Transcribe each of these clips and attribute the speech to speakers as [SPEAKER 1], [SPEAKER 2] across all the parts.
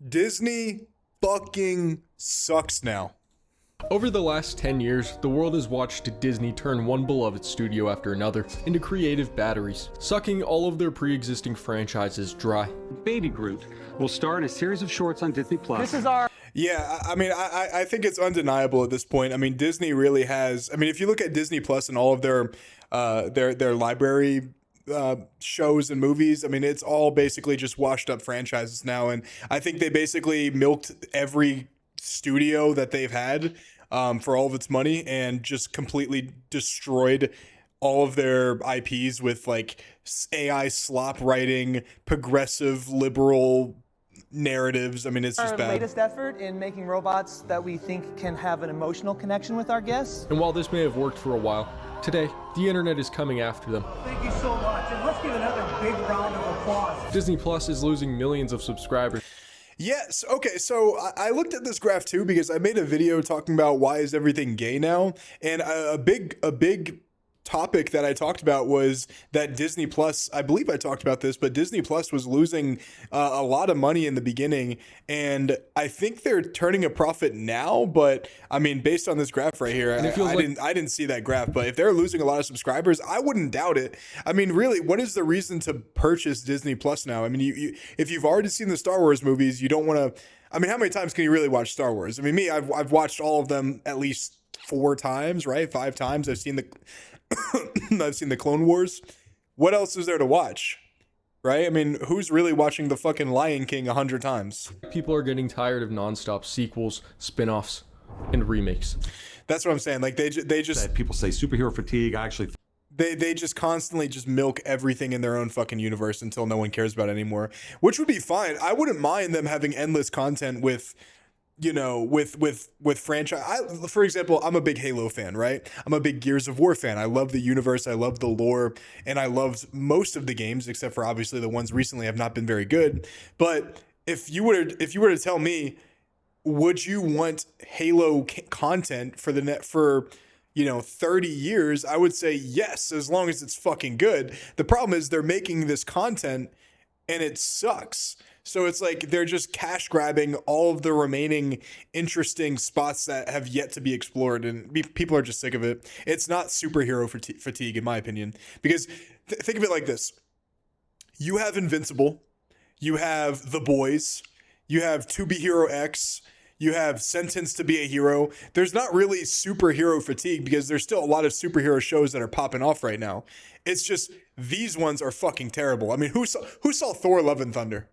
[SPEAKER 1] Disney fucking sucks now.
[SPEAKER 2] Over the last 10 years, the world has watched Disney turn one beloved studio after another into creative batteries, sucking all of their pre-existing franchises dry.
[SPEAKER 3] Baby Groot will star in a series of shorts on Disney+.
[SPEAKER 4] This is our...
[SPEAKER 1] Yeah, I mean, I think it's undeniable at this point. I mean, Disney really has. I mean, if you look at Disney Plus and all of their library shows and movies, I mean, it's all basically just washed up franchises now, and I think they basically milked every studio that they've had for all of its money and just completely destroyed all of their IPs with like AI slop writing, progressive liberal narratives. I mean, it's just
[SPEAKER 4] our
[SPEAKER 1] bad.
[SPEAKER 4] latest effort in making robots that we think can have an emotional connection with our guests.
[SPEAKER 2] And while this may have worked for a while, today, the internet is coming after them.
[SPEAKER 5] Thank you so much, and let's give another big round of applause.
[SPEAKER 2] Disney Plus is losing millions of subscribers.
[SPEAKER 1] Yes. Okay. So I looked at this graph too because I made a video talking about why is everything gay now, and a big topic that I talked about was that Disney Plus, I believe I talked about this, but Disney Plus was losing a lot of money in the beginning, and I think they're turning a profit now. But I mean, based on this graph right here, I didn't see that graph, but if they're losing a lot of subscribers, I wouldn't doubt it. I mean, really, what is the reason to purchase Disney Plus now? I mean, if you've already seen the Star Wars movies, you don't want to. I mean, how many times can you really watch Star Wars? I mean, I've watched all of them at least 4 times, right? 5 times. I've seen the Clone Wars. What else is there to watch? Right? I mean, who's really watching the fucking Lion King 100 times?
[SPEAKER 2] People are getting tired of nonstop sequels, spin-offs, and remakes.
[SPEAKER 1] That's what I'm saying. Like they just
[SPEAKER 3] People say superhero fatigue. I actually
[SPEAKER 1] they just constantly just milk everything in their own fucking universe until no one cares about it anymore, which would be fine. I wouldn't mind them having endless content with, you know, with franchise. For example, I'm a big Halo fan, right? I'm a big Gears of War fan. I love the universe, I love the lore, and I loved most of the games, except for obviously the ones recently have not been very good. But if you were to tell me, would you want Halo content for 30 years? I would say yes, as long as it's fucking good. The problem is they're making this content and it sucks. So it's like they're just cash grabbing all of the remaining interesting spots that have yet to be explored, and people are just sick of it. It's not superhero fatigue, in my opinion, because think of it like this. You have Invincible, you have The Boys, you have To Be Hero X, you have Sentenced to Be a Hero. There's not really superhero fatigue because there's still a lot of superhero shows that are popping off right now. It's just these ones are fucking terrible. I mean, who saw Thor: Love and Thunder?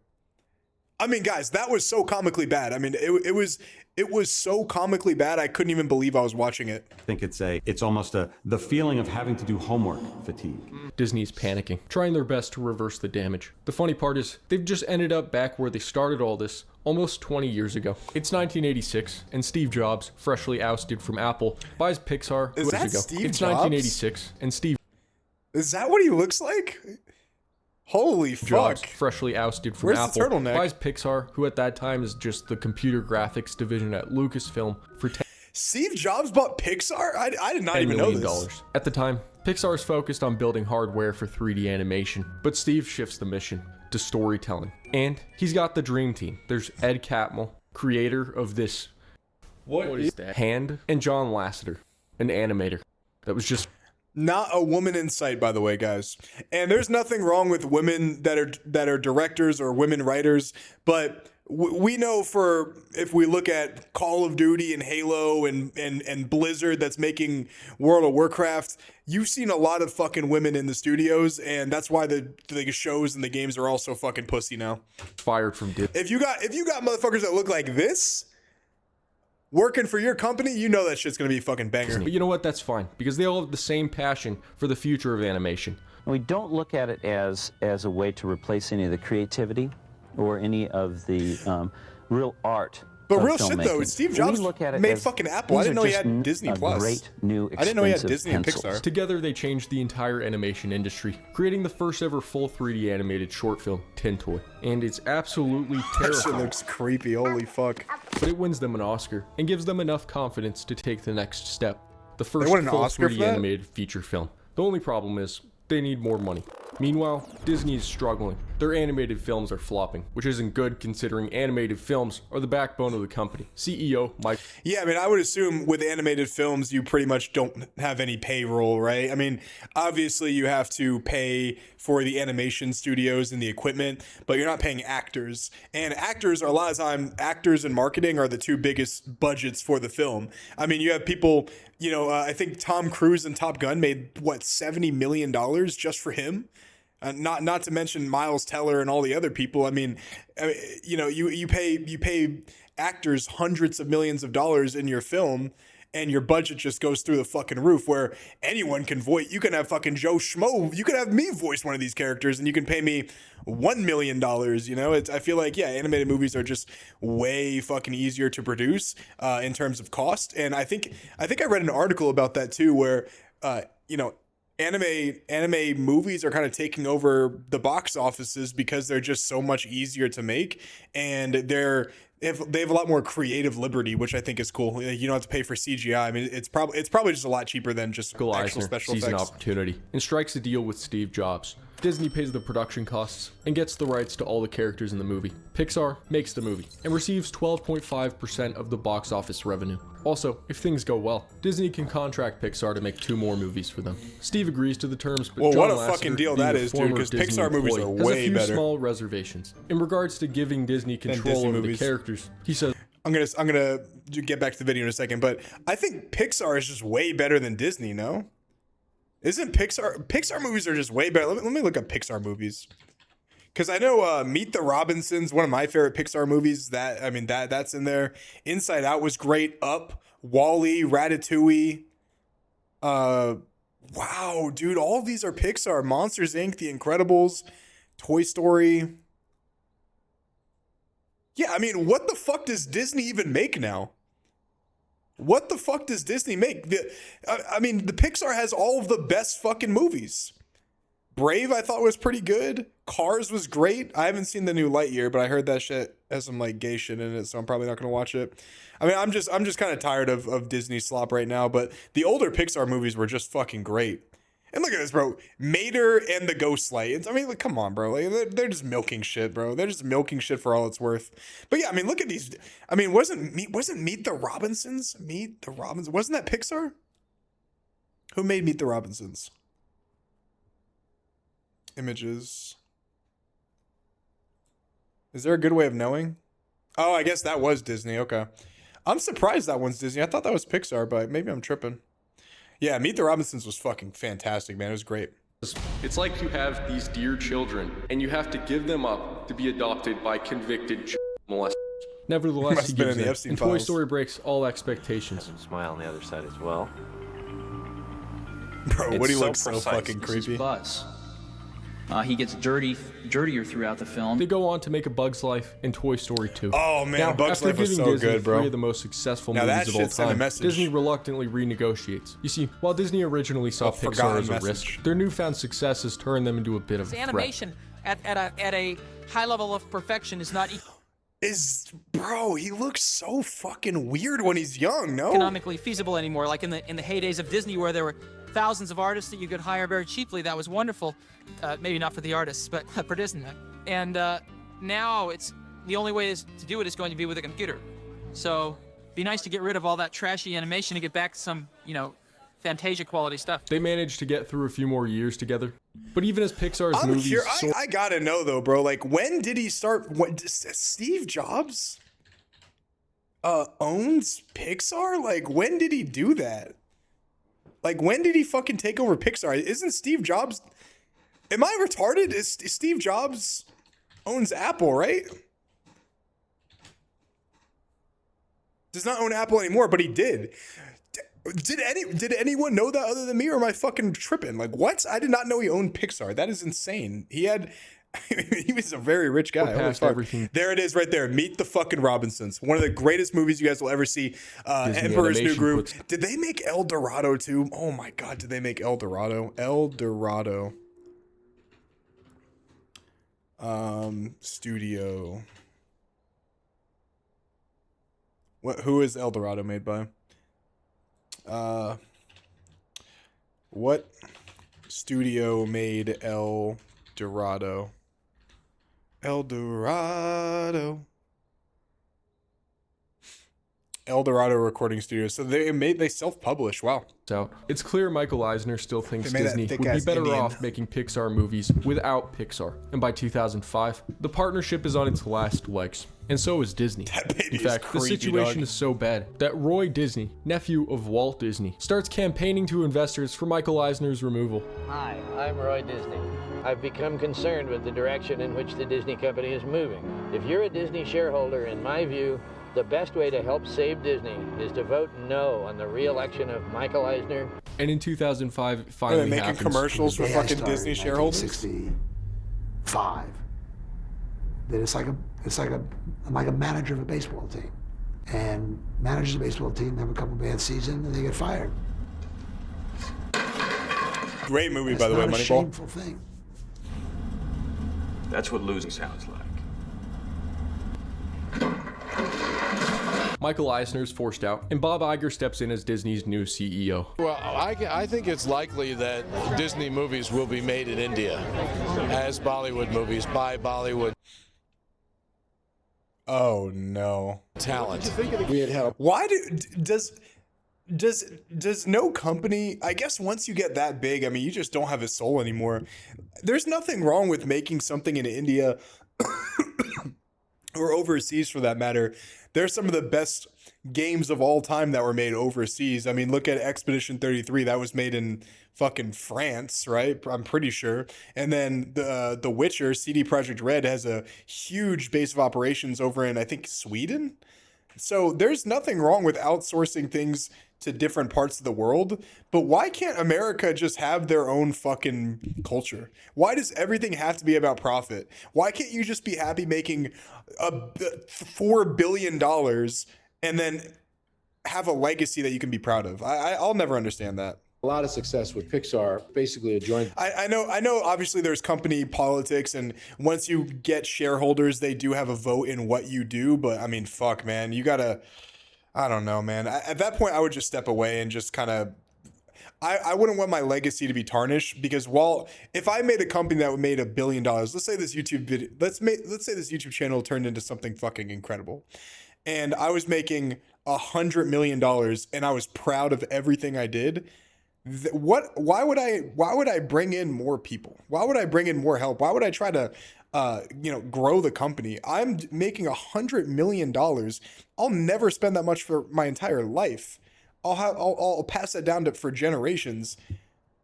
[SPEAKER 1] I mean, guys, that was so comically bad. I mean, it was so comically bad. I couldn't even believe I was watching it.
[SPEAKER 3] think it's almost the feeling of having to do homework fatigue.
[SPEAKER 2] Disney's panicking, trying their best to reverse the damage. The funny part is, they've just ended up back where they started all this almost 20 years ago. It's 1986, and Steve Jobs, freshly ousted from Apple, buys Pixar.
[SPEAKER 1] Is that Steve
[SPEAKER 2] It's
[SPEAKER 1] Jobs?
[SPEAKER 2] 1986, and Steve
[SPEAKER 1] Is that what he looks like? Holy
[SPEAKER 2] Jobs,
[SPEAKER 1] fuck.
[SPEAKER 2] freshly ousted from
[SPEAKER 1] Where's
[SPEAKER 2] Apple,
[SPEAKER 1] the turtleneck?
[SPEAKER 2] buys Pixar, who at that time is just the computer graphics division at Lucasfilm, for
[SPEAKER 1] Steve Jobs bought Pixar? I did not
[SPEAKER 2] $10
[SPEAKER 1] even know
[SPEAKER 2] million.
[SPEAKER 1] this.
[SPEAKER 2] At the time, Pixar is focused on building hardware for 3D animation, but Steve shifts the mission to storytelling. And he's got the dream team. There's Ed Catmull, creator of this, what is that? Hand, and John Lasseter, an animator that was just
[SPEAKER 1] Not a woman in sight, by the way, guys. And there's nothing wrong with women that are directors or women writers, but we know if we look at Call of Duty and Halo and Blizzard that's making World of Warcraft, you've seen a lot of fucking women in the studios, and that's why the shows and the games are all so fucking pussy now.
[SPEAKER 2] fired from Disney.
[SPEAKER 1] If you got motherfuckers that look like this working for your company, you know that shit's gonna be fucking banger.
[SPEAKER 2] But you know what? That's fine, because they all have the same passion for the future of animation.
[SPEAKER 6] We don't look at it as a way to replace any of the creativity or any of the real art.
[SPEAKER 1] But
[SPEAKER 6] of
[SPEAKER 1] real shit though,
[SPEAKER 6] filmmaking.
[SPEAKER 1] Steve
[SPEAKER 6] We
[SPEAKER 1] Jobs
[SPEAKER 6] look at it
[SPEAKER 1] made
[SPEAKER 6] as
[SPEAKER 1] fucking Apple. I
[SPEAKER 6] these
[SPEAKER 1] didn't
[SPEAKER 6] are
[SPEAKER 1] know he
[SPEAKER 6] just
[SPEAKER 1] had Disney
[SPEAKER 6] a
[SPEAKER 1] Plus.
[SPEAKER 6] Great new
[SPEAKER 1] I didn't know he had
[SPEAKER 6] expensive
[SPEAKER 1] Disney and
[SPEAKER 6] pencils.
[SPEAKER 1] Pixar.
[SPEAKER 2] Together, they changed the entire animation industry, creating the first ever full 3D animated short film, Tin Toy. And it's absolutely
[SPEAKER 1] That shit
[SPEAKER 2] terrifying,
[SPEAKER 1] looks creepy. Holy fuck.
[SPEAKER 2] but it wins them an Oscar and gives them enough confidence to take the next step. The first
[SPEAKER 1] won an
[SPEAKER 2] full
[SPEAKER 1] Oscar
[SPEAKER 2] 3D
[SPEAKER 1] for that?
[SPEAKER 2] animated feature film. The only problem is, they need more money. Meanwhile, Disney is struggling. their animated films are flopping, which isn't good considering animated films are the backbone of the company. CEO Mike.
[SPEAKER 1] Yeah, I mean, I would assume with animated films, you pretty much don't have any payroll, right? I mean, obviously you have to pay for the animation studios and the equipment, but you're not paying actors. And actors are a lot of time, actors and marketing are the two biggest budgets for the film. I mean, you have people, I think Tom Cruise and Top Gun made, what, $70 million just for him? Not to mention Miles Teller and all the other people. I mean, you pay actors hundreds of millions of dollars in your film, and your budget just goes through the fucking roof. Where anyone can voice, you can have fucking Joe Schmo, you can have me voice one of these characters, and you can pay me $1 million. I feel like animated movies are just way fucking easier to produce in terms of cost. And I think I read an article about that too, where anime movies are kind of taking over the box offices because they're just so much easier to make, and they have a lot more creative liberty, which I think is cool. You don't have to pay for CGI. I mean, it's probably just a lot cheaper than just actual
[SPEAKER 2] Eisner
[SPEAKER 1] special
[SPEAKER 2] sees
[SPEAKER 1] effects.
[SPEAKER 2] an opportunity and strikes a deal with Steve Jobs. Disney pays the production costs and gets the rights to all the characters in the movie. Pixar makes the movie and receives 12.5% of the box office revenue. Also, if things go well, Disney can contract Pixar to make 2 more movies for them. Steve agrees to the terms, but
[SPEAKER 1] Well,
[SPEAKER 2] John
[SPEAKER 1] what a
[SPEAKER 2] Lasseter,
[SPEAKER 1] fucking deal
[SPEAKER 2] being
[SPEAKER 1] that
[SPEAKER 2] a
[SPEAKER 1] is, dude,
[SPEAKER 2] former
[SPEAKER 1] 'cause
[SPEAKER 2] Disney
[SPEAKER 1] Pixar movies
[SPEAKER 2] employee,
[SPEAKER 1] are
[SPEAKER 2] has
[SPEAKER 1] way
[SPEAKER 2] a few
[SPEAKER 1] better.
[SPEAKER 2] small reservations. In regards to giving Disney control
[SPEAKER 1] Disney
[SPEAKER 2] over
[SPEAKER 1] movies.
[SPEAKER 2] the characters, he says,
[SPEAKER 1] I'm gonna get back to the video in a second, but I think Pixar is just way better than Disney. No, isn't Pixar movies are just way better? Let me look up Pixar movies, because I know Meet the Robinsons, one of my favorite Pixar movies. That's in there. Inside Out was great. Up, Wall-E, Ratatouille. Wow, dude, all of these are Pixar. Monsters Inc., The Incredibles, Toy Story. Yeah, I mean, what the fuck does Disney even make now? What the fuck does Disney make? The Pixar has all of the best fucking movies. Brave, I thought, was pretty good. Cars was great. I haven't seen the new Lightyear, but I heard that shit has some like gay shit in it, so I'm probably not gonna watch it. I mean, I'm just kind of tired of Disney slop right now, but the older Pixar movies were just fucking great. And look at this, bro. Mater and the Ghostlight. I mean, like, come on, bro. Like, they're just milking shit, bro. They're just milking shit for all it's worth. But yeah, I mean, look at these. I mean, wasn't Meet the Robinsons? Meet the Robinsons. Wasn't that Pixar? Who made Meet the Robinsons? Images. Is there a good way of knowing? Oh, I guess that was Disney. Okay. I'm surprised that one's Disney. I thought that was Pixar, but maybe I'm tripping. Yeah, Meet the Robinsons was fucking fantastic, man. It was great.
[SPEAKER 2] it's like you have these dear children and you have to give them up to be adopted by convicted molesters. Nevertheless,
[SPEAKER 1] Must
[SPEAKER 2] he
[SPEAKER 1] have been
[SPEAKER 2] gives
[SPEAKER 1] in the
[SPEAKER 2] in,
[SPEAKER 1] Epstein
[SPEAKER 2] and Toy
[SPEAKER 1] files.
[SPEAKER 2] Story breaks all expectations.
[SPEAKER 7] Smile on the other side as well.
[SPEAKER 1] Bro, Woody
[SPEAKER 7] It's so
[SPEAKER 1] looks so
[SPEAKER 7] precise.
[SPEAKER 1] fucking
[SPEAKER 8] This is
[SPEAKER 1] creepy.
[SPEAKER 8] Buzz. He gets dirtier throughout the film.
[SPEAKER 2] They go on to make A Bug's Life and Toy Story 2.
[SPEAKER 1] Oh, man,
[SPEAKER 2] Now,
[SPEAKER 1] Bug's
[SPEAKER 2] after
[SPEAKER 1] Life was
[SPEAKER 2] giving
[SPEAKER 1] so
[SPEAKER 2] Disney
[SPEAKER 1] good, bro.
[SPEAKER 2] 3 of the most successful
[SPEAKER 1] Now that
[SPEAKER 2] movies of all
[SPEAKER 1] shit sent a
[SPEAKER 2] time,
[SPEAKER 1] message.
[SPEAKER 2] Disney reluctantly renegotiates. You see, while Disney originally saw Pixar
[SPEAKER 1] forgotten
[SPEAKER 2] as a
[SPEAKER 1] message.
[SPEAKER 2] risk, their newfound success has turned them into a bit of a threat.
[SPEAKER 9] Animation at a high level of perfection is not
[SPEAKER 1] Bro, he looks so fucking weird when he's young, no?
[SPEAKER 9] economically feasible anymore. Like in the heydays of Disney, where there were thousands of artists that you could hire very cheaply. That was wonderful. Maybe not for the artists, but for Disney. And now it's the only way to do it is going to be with a computer. So be nice to get rid of all that trashy animation and get back to some, Fantasia quality stuff.
[SPEAKER 2] They managed to get through a few more years together. But even as Pixar's
[SPEAKER 1] I'm
[SPEAKER 2] movies
[SPEAKER 1] curious. I gotta know though, bro. Like, when did he start? Steve Jobs owns Pixar? Like, when did he do that? Like, when did he fucking take over Pixar? Isn't Steve Jobs? Am I retarded? Is Steve Jobs owns Apple, right? Does not own Apple anymore, but he did. Did anyone know that other than me, or am I fucking tripping? Like, what? I did not know he owned Pixar. That is insane. He was a very rich guy. Holy
[SPEAKER 2] past
[SPEAKER 1] fuck.
[SPEAKER 2] everything.
[SPEAKER 1] There it is right there. Meet the fucking Robinsons. One of the greatest movies you guys will ever see. Emperor's New
[SPEAKER 2] Animation
[SPEAKER 1] Groove.
[SPEAKER 2] puts-
[SPEAKER 1] Did they make El Dorado too? Oh my God, did they make El Dorado? El Dorado. Studio. Who is El Dorado made by? What studio made El Dorado? El Dorado. El Dorado Recording Studios. So they self-publish. Wow.
[SPEAKER 2] Out. It's clear Michael Eisner still thinks
[SPEAKER 1] They made that
[SPEAKER 2] Disney would be
[SPEAKER 1] thick-ass
[SPEAKER 2] better
[SPEAKER 1] Indian.
[SPEAKER 2] off making Pixar movies without Pixar. And by 2005, the partnership is on its last legs. And so is Disney.
[SPEAKER 1] That baby
[SPEAKER 2] In fact,
[SPEAKER 1] is
[SPEAKER 2] the
[SPEAKER 1] creepy,
[SPEAKER 2] situation
[SPEAKER 1] dog.
[SPEAKER 2] is so bad that Roy Disney, nephew of Walt Disney, starts campaigning to investors for Michael Eisner's removal.
[SPEAKER 7] Hi, I'm Roy Disney. I've become concerned with the direction in which the Disney company is moving. If you're a Disney shareholder, in my view, the best way to help save Disney is to vote no on the re-election of Michael Eisner.
[SPEAKER 2] And in 2005, it
[SPEAKER 1] Are
[SPEAKER 2] finally
[SPEAKER 1] they making
[SPEAKER 2] happens.
[SPEAKER 1] commercials for
[SPEAKER 10] The day I
[SPEAKER 1] fucking
[SPEAKER 10] started
[SPEAKER 1] Disney
[SPEAKER 10] in
[SPEAKER 1] shareholders?
[SPEAKER 10] 1965. That it's like a manager of a baseball team, and managers of a baseball team have a couple bad seasons and they get fired.
[SPEAKER 1] Great movie,
[SPEAKER 10] It's
[SPEAKER 1] by the way,
[SPEAKER 10] not a
[SPEAKER 1] Moneyball.
[SPEAKER 10] shameful thing.
[SPEAKER 11] That's what losing sounds like.
[SPEAKER 2] Michael Eisner is forced out, and Bob Iger steps in as Disney's new CEO.
[SPEAKER 12] Well, I think it's likely that Disney movies will be made in India as Bollywood movies by Bollywood
[SPEAKER 1] Oh no.
[SPEAKER 12] talent.
[SPEAKER 1] Why does no company, I guess once you get that big, I mean, you just don't have a soul anymore. There's nothing wrong with making something in India or overseas for that matter. There's some of the best games of all time that were made overseas. I mean, look at Expedition 33. That was made in fucking France, right? I'm pretty sure. And then the Witcher, CD Projekt Red, has a huge base of operations over in, I think, Sweden. So there's nothing wrong with outsourcing things to different parts of the world, but why can't America just have their own fucking culture? Why does everything have to be about profit? Why can't you just be happy making $4 billion and then have a legacy that you can be proud of? I'll never understand that.
[SPEAKER 12] A lot of success with Pixar, basically a joint.
[SPEAKER 1] I know obviously there's company politics, and once you get shareholders, they do have a vote in what you do, but I mean, fuck, man, you gotta, I don't know, man. At that point, I would just step away and just kind of, I wouldn't want my legacy to be tarnished, because if I made a company that made $1 billion, let's say this YouTube video, let's say this YouTube channel turned into something fucking incredible, and I was making $100 million and I was proud of everything I did. Why would I bring in more people? Why would I bring in more help? Why would I try to grow the company? I'm making $100 million. I'll never spend that much for my entire life. I'll pass that down for generations,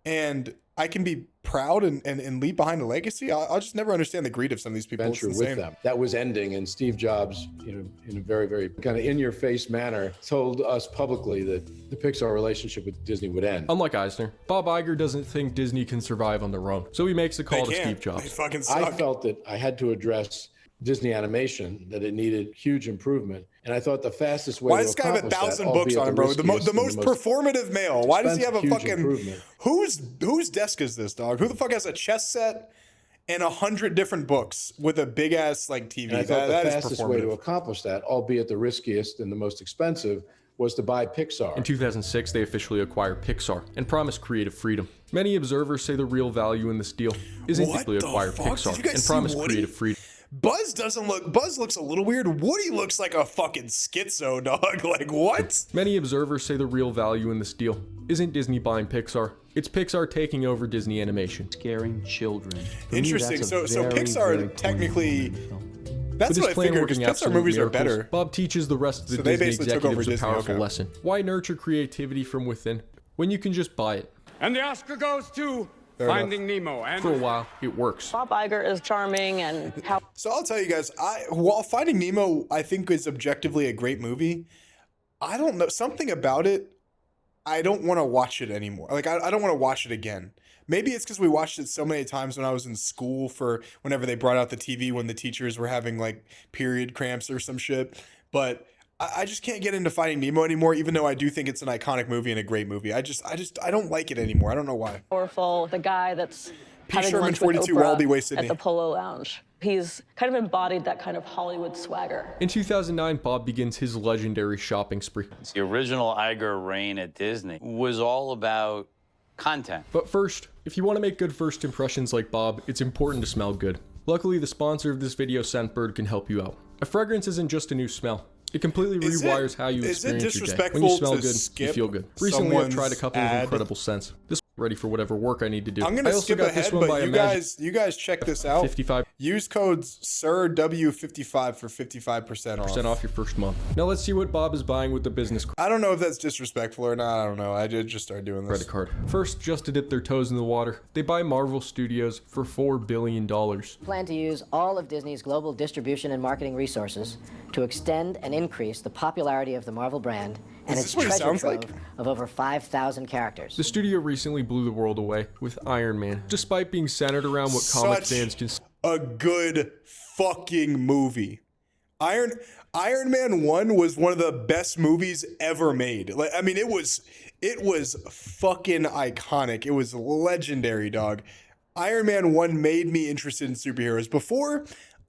[SPEAKER 1] and I can be proud and leave behind a legacy. I'll just never understand the greed of some of these people.
[SPEAKER 12] Venture with them. That was ending, and Steve Jobs, in a very, very kind of in-your-face manner, told us publicly that the Pixar relationship with Disney would end.
[SPEAKER 2] Unlike Eisner, Bob Iger doesn't think Disney can survive on their own, so he makes a call to Steve Jobs.
[SPEAKER 1] They fucking suck.
[SPEAKER 12] I felt that I had to address Disney animation, that it needed huge improvement. And I thought the fastest way
[SPEAKER 1] Why
[SPEAKER 12] to
[SPEAKER 1] does this guy have
[SPEAKER 12] accomplish
[SPEAKER 1] 1,000
[SPEAKER 12] that,
[SPEAKER 1] books on him, bro? The most
[SPEAKER 12] most
[SPEAKER 1] performative male. Why does he have a
[SPEAKER 12] expensive, huge
[SPEAKER 1] fucking...
[SPEAKER 12] improvement.
[SPEAKER 1] Whose desk is this, dog? Who the fuck has a chess set and 100 different books with a big ass like TV?
[SPEAKER 12] And I thought
[SPEAKER 1] that
[SPEAKER 12] the
[SPEAKER 1] is
[SPEAKER 12] fastest way to
[SPEAKER 1] performative.
[SPEAKER 12] accomplish that, albeit the riskiest and the most expensive, was to buy Pixar.
[SPEAKER 2] In 2006, they officially acquire Pixar and promise creative freedom. Many observers say the real value in this deal isn't
[SPEAKER 1] What
[SPEAKER 2] simply
[SPEAKER 1] the
[SPEAKER 2] acquire
[SPEAKER 1] fuck? Did
[SPEAKER 2] Pixar
[SPEAKER 1] you guys
[SPEAKER 2] and
[SPEAKER 1] see
[SPEAKER 2] promise
[SPEAKER 1] Woody?
[SPEAKER 2] creative freedom.
[SPEAKER 1] Buzz looks a little weird. Woody looks like a fucking schizo, dog. Like, what?
[SPEAKER 2] Many observers say the real value in this deal isn't Disney buying Pixar, it's Pixar taking over Disney Animation.
[SPEAKER 6] Scaring children. For me,
[SPEAKER 1] Interesting.
[SPEAKER 6] that's a
[SPEAKER 1] So
[SPEAKER 6] very,
[SPEAKER 1] Pixar
[SPEAKER 6] very
[SPEAKER 1] technically...
[SPEAKER 6] poignant film.
[SPEAKER 1] That's
[SPEAKER 2] With
[SPEAKER 1] what I
[SPEAKER 2] his plan
[SPEAKER 1] figured, because
[SPEAKER 2] working
[SPEAKER 1] Pixar
[SPEAKER 2] absolute
[SPEAKER 1] movies are
[SPEAKER 2] miracles,
[SPEAKER 1] better.
[SPEAKER 2] Bob teaches the rest of the
[SPEAKER 1] So they
[SPEAKER 2] Disney
[SPEAKER 1] basically took over
[SPEAKER 2] executives a
[SPEAKER 1] Disney,
[SPEAKER 2] powerful
[SPEAKER 1] okay.
[SPEAKER 2] lesson. Why nurture creativity from within when you can just buy it?
[SPEAKER 11] And the Oscar goes to
[SPEAKER 1] Fair
[SPEAKER 11] Finding Nemo. And
[SPEAKER 2] For a while, it works.
[SPEAKER 13] Bob Iger is charming and how.
[SPEAKER 1] So I'll tell you guys, while Finding Nemo, I think is objectively a great movie, I don't know, something about it, I don't want to watch it anymore. Like, I don't want to watch it again. Maybe it's because we watched it so many times when I was in school, for whenever they brought out the TV when the teachers were having like period cramps or some shit. But I just can't get into Finding Nemo anymore, even though I do think it's an iconic movie and a great movie. I don't like it anymore. I don't know why.
[SPEAKER 13] Powerful, the guy that's
[SPEAKER 1] P.
[SPEAKER 13] having
[SPEAKER 1] Sherman,
[SPEAKER 13] lunch with
[SPEAKER 1] 42
[SPEAKER 13] Oprah
[SPEAKER 1] Wallaby Way,
[SPEAKER 13] at
[SPEAKER 1] Sydney.
[SPEAKER 13] the Polo Lounge. He's kind of embodied that kind of Hollywood swagger.
[SPEAKER 2] In 2009, Bob begins his legendary shopping spree.
[SPEAKER 14] The original Iger reign at Disney was all about content.
[SPEAKER 2] But first, if you want to make good first impressions like Bob, it's important to smell good. Luckily, the sponsor of this video, Scentbird, can help you out. A fragrance isn't just a new smell. It completely rewires how you experience your day. When you smell good, you feel good. Recently, I've tried a couple of incredible scents. This is ready for whatever work I need to do.
[SPEAKER 1] I'm gonna skip ahead, but you guys check this out.
[SPEAKER 2] 55.
[SPEAKER 1] Use codes SIRW55 for 55% off.
[SPEAKER 2] Off your first month. Now let's see what Bob is buying with the business
[SPEAKER 1] I don't know if that's disrespectful or not. I don't know. I did just start doing this.
[SPEAKER 2] credit card. First, just to dip their toes in the water, they buy Marvel Studios for $4 billion.
[SPEAKER 15] Plan to use all of Disney's global distribution and marketing resources to extend and increase the popularity of the Marvel brand and its treasure trove of over 5,000 characters.
[SPEAKER 2] The studio recently blew the world away with Iron Man, despite being centered around what comic fans can.
[SPEAKER 1] A good fucking movie. Iron Man 1 was one of the best movies ever made. Like, I mean, it was fucking iconic. It was legendary, dog. Iron Man 1 made me interested in superheroes. Before,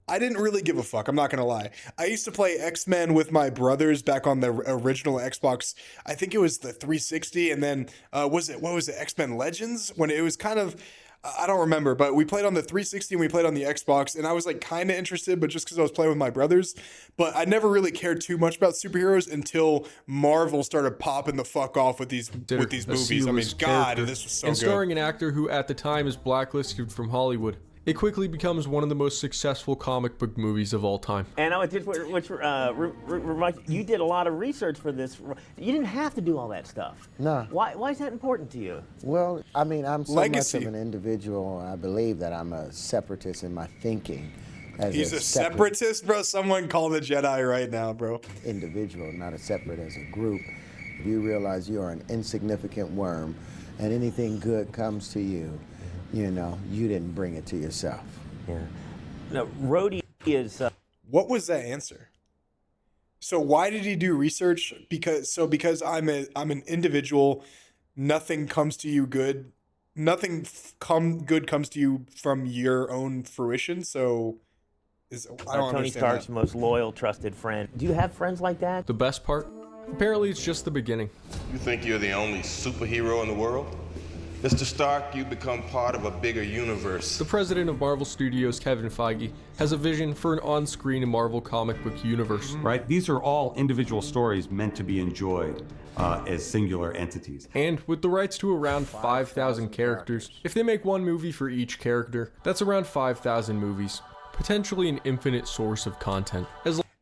[SPEAKER 1] I didn't really give a fuck. I'm not gonna lie. I used to play X-Men with my brothers back on the original Xbox. I think it was the 360, and then what was it? X-Men Legends? When it was kind of, I don't remember, but we played on the 360 and we played on the Xbox, and I was like kind of interested, but just because I was playing with my brothers. But I never really cared too much about superheroes until Marvel started popping the fuck off with these movies. I mean, God, this was so good.
[SPEAKER 2] And starring an actor who at the time is blacklisted from Hollywood. It quickly becomes one of the most successful comic book movies of all time.
[SPEAKER 16] And you did a lot of research for this. You didn't have to do all that stuff.
[SPEAKER 17] No.
[SPEAKER 16] Why is that important to you?
[SPEAKER 17] Well, I mean, I'm so much of an individual. I believe that I'm a separatist in my thinking.
[SPEAKER 1] He's a separatist, bro? Someone call the Jedi right now, bro.
[SPEAKER 17] Individual, not a separate as a group. If you realize you are an insignificant worm and anything good comes to you, you know, you didn't bring it to yourself.
[SPEAKER 16] Yeah. Now, Rhodey is...
[SPEAKER 1] What was that answer? So why did he do research? Because I'm an individual, nothing comes to you good. Nothing good comes to you from your own fruition. So I don't
[SPEAKER 16] Tony Stark's most loyal, trusted friend. Do you have friends like that?
[SPEAKER 2] The best part? Apparently it's just the beginning.
[SPEAKER 18] You think you're the only superhero in the world? Mr. Stark, you become part of a bigger universe.
[SPEAKER 2] The president of Marvel Studios, Kevin Feige, has a vision for an on-screen Marvel comic book universe.
[SPEAKER 3] Right? These are all individual stories meant to be enjoyed as singular entities.
[SPEAKER 2] And with the rights to around 5,000 characters, if they make one movie for each character, that's around 5,000 movies. Potentially an infinite source of content.